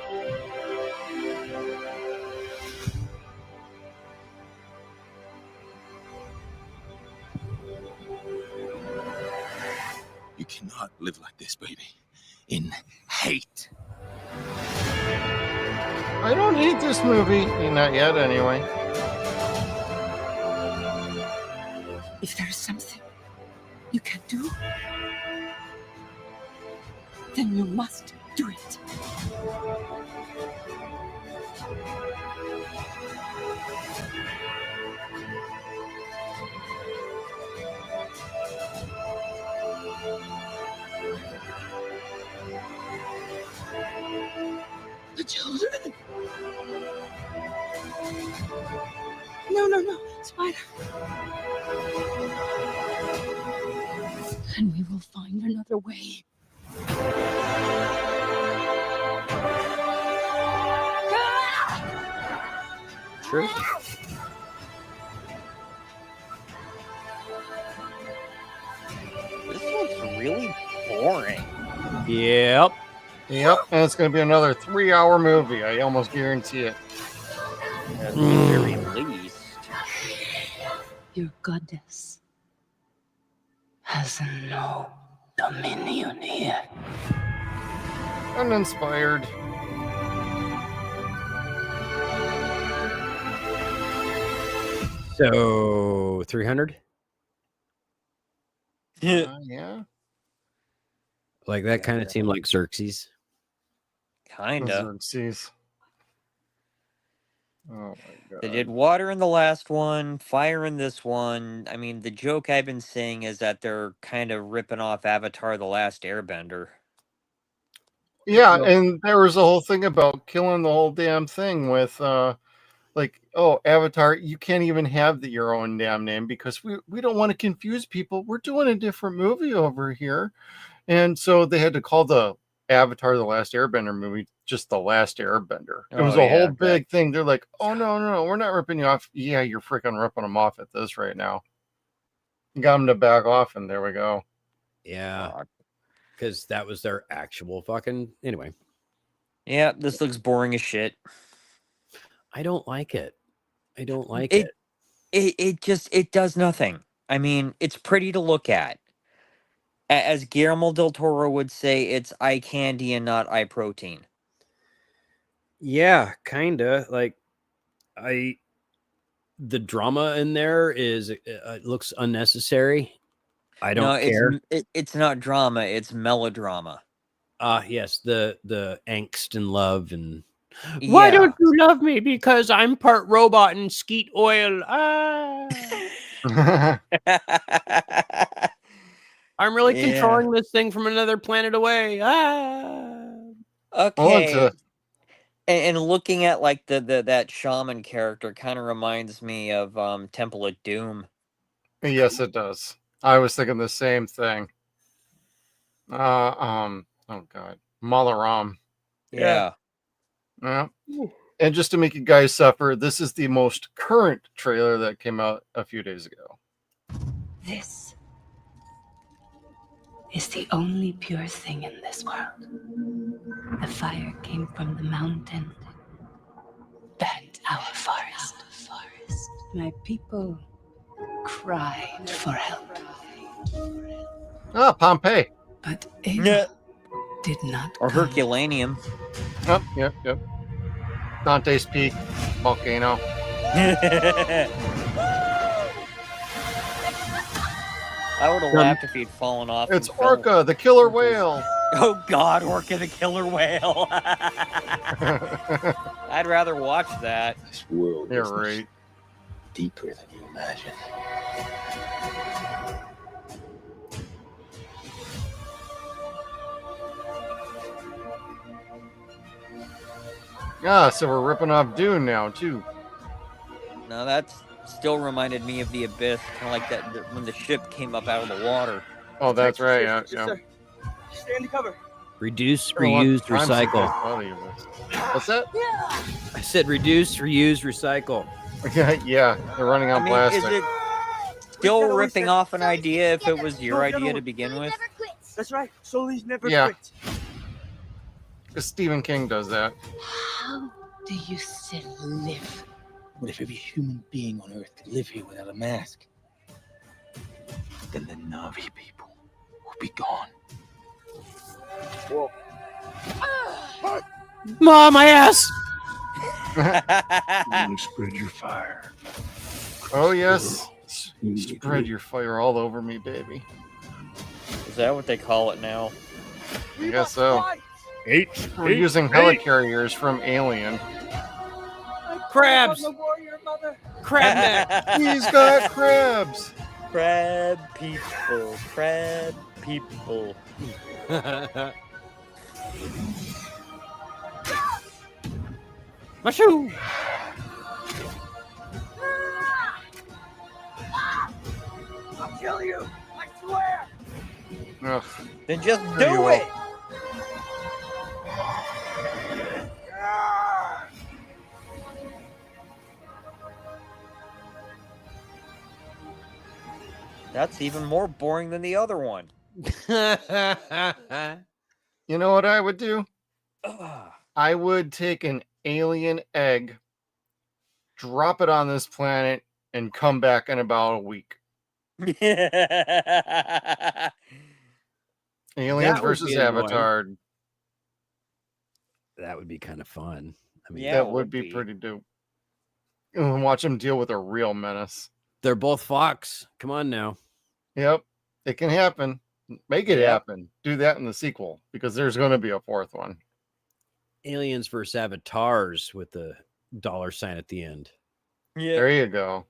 You cannot live like this, baby. In hate. I don't hate this movie. Not yet, anyway. If there is something you can do, then you must do it. The children. No, Spider. And we will find another way. True. This looks really boring. Yep. Yep, and it's going to be another 3-hour movie. I almost guarantee it. At the very least. Your goddess has no dominion here. Uninspired. So 300. Yeah. Like that kind of seemed like Xerxes. Kinda. Xerxes. Oh my god. They did water in the last one, fire in this one. I mean, the joke I've been saying is that they're kind of ripping off Avatar: The Last Airbender. Yeah, and there was a whole thing about killing the whole damn thing with like, oh, Avatar, you can't even have your own damn name because we don't want to confuse people. We're doing a different movie over here. And so they had to call the Avatar: The Last Airbender movie just The Last Airbender. It was a whole big thing. They're like, oh, no, we're not ripping you off. Yeah, you're freaking ripping them off at this right now. Got them to back off, and there we go. Yeah. Because that was their actual fucking... Anyway. Yeah, this looks boring as shit. I don't like it. I don't like it. It does nothing. I mean, it's pretty to look at. As Guillermo del Toro would say, it's eye candy and not eye protein. Yeah, kinda. Like, the drama in there is looks unnecessary. I don't care. It's not drama. It's melodrama. Yes, the angst and love and why don't you love me? Because I'm part robot and skeet oil. I'm really controlling this thing from another planet away. Okay. And looking at like that shaman character kind of reminds me of Temple of Doom. Yes, it does. I was thinking the same thing. Oh god, Malaram. Yeah. Yeah. And just to make you guys suffer, this is the most current trailer that came out a few days ago. This is the only pure thing in this world. The fire came from the mountain, burnt our forest. My people cried for help. Ah, Pompeii. But Ava did not Or Herculaneum. Oh, yep. Dante's Peak, volcano. I would have laughed if he'd fallen off. It's Orca, the killer whale. Oh God, Orca the killer whale. I'd rather watch that. This world is right. Deeper than you imagine. Ah, so we're ripping off Dune now too. Now that's still reminded me of the Abyss, kind of like that when the ship came up out of the water. Oh, that's right. Yeah. Stay under cover. Reduce, reuse, recycle. What's that? I said reduce, reuse, recycle. Yeah, they're running out plastic. Is it still ripping off an idea if it was your idea to begin with? That's right. Soulies never quit. Because Stephen King does that. How do you still live? What if every human being on Earth could live here without a mask? Then the Na'vi people will be gone. Whoa. Mom, my ass! You want to spread your fire. Oh, yes. Immediately. Spread your fire all over me, baby. Is that what they call it now? I guess so. Eight. We're using helicarriers from Alien. Crabs! The warrior mother. Crab neck! He's got crabs. Crab people. Crab people. My shoe! I'll kill you. I swear. Ugh. Then just There you do go. it. That's even more boring than the other one. You know what I would do? Ugh. I would take an alien egg, drop it on this planet, and come back in about a week. Aliens That would versus be annoying. Avatar. That would be kind of fun. I mean, Yeah, That it would be pretty dope. And watch them deal with a real menace. they're both Fox. Come on now. Yep, it can happen. Make it Yep. happen. Do that in the sequel because there's going to be a fourth one. Aliens versus Avatars with the $sign at the end. Yeah. There you go.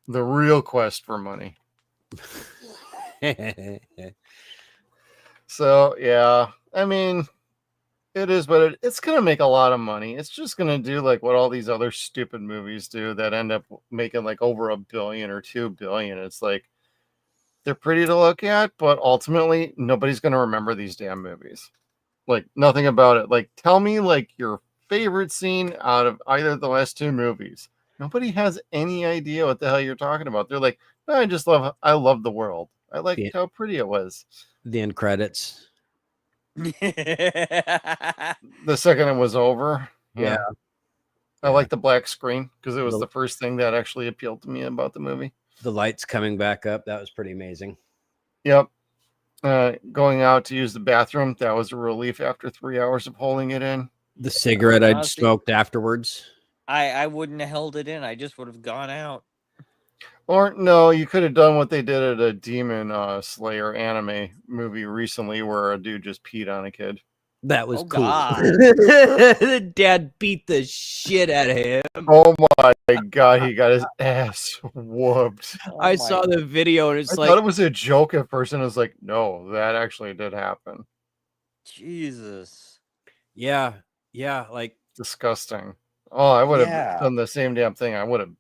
The real quest for money. So, yeah, I mean, it is, but it's going to make a lot of money. It's just going to do like what all these other stupid movies do that end up making like over $1 billion or $2 billion. It's like, they're pretty to look at, but ultimately nobody's going to remember these damn movies. Like nothing about it. Like tell me like your favorite scene out of either of the last two movies. Nobody has any idea what the hell you're talking about. They're like, no, I love the world. I liked how pretty it was. The end credits. The second it was over. Yeah. I like the black screen because it was the first thing that actually appealed to me about the movie. The lights coming back up. That was pretty amazing. Yep. Going out to use the bathroom. That was a relief after 3 hours of holding it in. The cigarette I'd Honestly, smoked afterwards. I wouldn't have held it in. I just would have gone out. Or no, you could have done what they did at a Demon Slayer anime movie recently where a dude just peed on a kid. That was cool. God. The dad beat the shit out of him. Oh my god, he got his ass whooped. Oh I my- saw the video and it's I like, thought it was a joke at first, and I was like, no, that actually did happen. Jesus. yeah, like Disgusting. Oh, I would have Yeah. done the same damn thing. I would have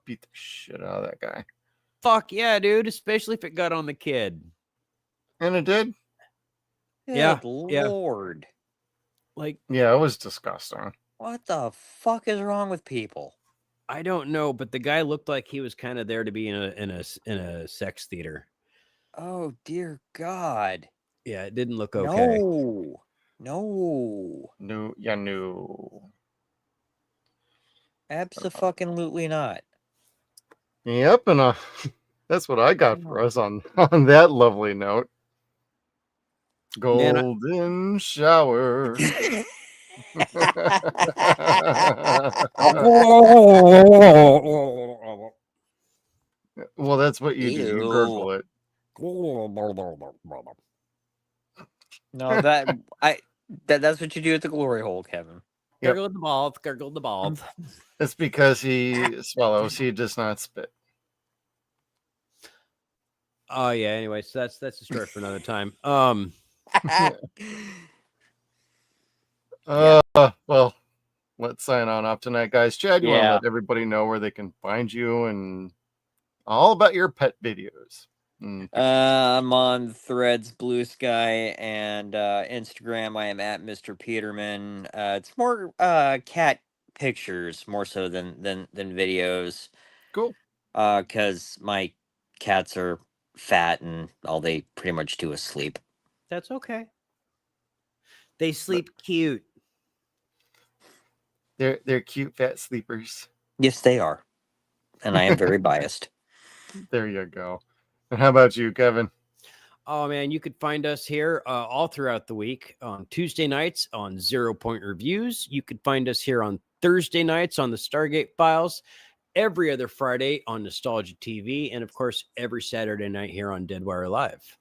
beat the shit out of that guy. fuck yeah, dude. Especially if it got on the kid. And it did. Yeah, Good yeah. Lord. Like, Yeah, it was disgusting. What the fuck is wrong with people? I don't know, but the guy looked like he was kind of there to be in a sex theater. Oh dear God. Yeah, it didn't look okay. No. No, yeah, no. Absolutely not. Yep, and that's what I got for us on that lovely note. Man, Golden shower. Well, that's what you do. You gurgle it. No, that's what you do at the glory hole, Kevin. Yep. Gurgle the ball. It's because he swallows. He does not spit. Oh yeah. Anyway, so that's a story for another time. Well, let's sign on off tonight, guys. Chad, you want to Yeah. let everybody know where they can find you and all about your pet videos. I'm on Threads, Blue Sky, and Instagram. I am at Mr. Peterman. It's more cat pictures more so than videos. Cool. Because my cats are fat and all they pretty much do is sleep. That's okay. They sleep cute. They're cute fat sleepers. Yes, they are. And I am very biased. There you go. And how about you, Kevin? Oh man, you could find us here all throughout the week on Tuesday nights on 0 Point Reviews. You could find us here on Thursday nights on the Stargate Files, every other Friday on Nostalgia TV, and of course, every Saturday night here on Deadwire Live.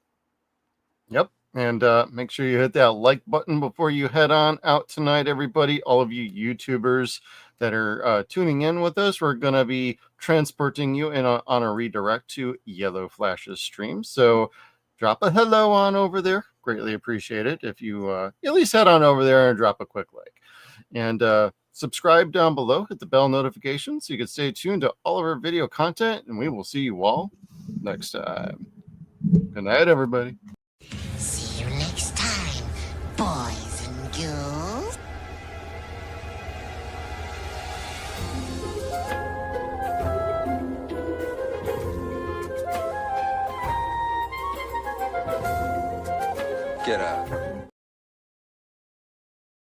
Yep. And make sure you hit that like button before you head on out tonight, everybody. All of you YouTubers that are tuning in with us, we're going to be transporting you on a redirect to Yellow Flash's stream. So drop a hello on over there. Greatly appreciate it if you at least head on over there and drop a quick like. And subscribe down below, hit the bell notification so you can stay tuned to all of our video content. And we will see you all next time. Good night, everybody. See you next time, boys and girls. Get out.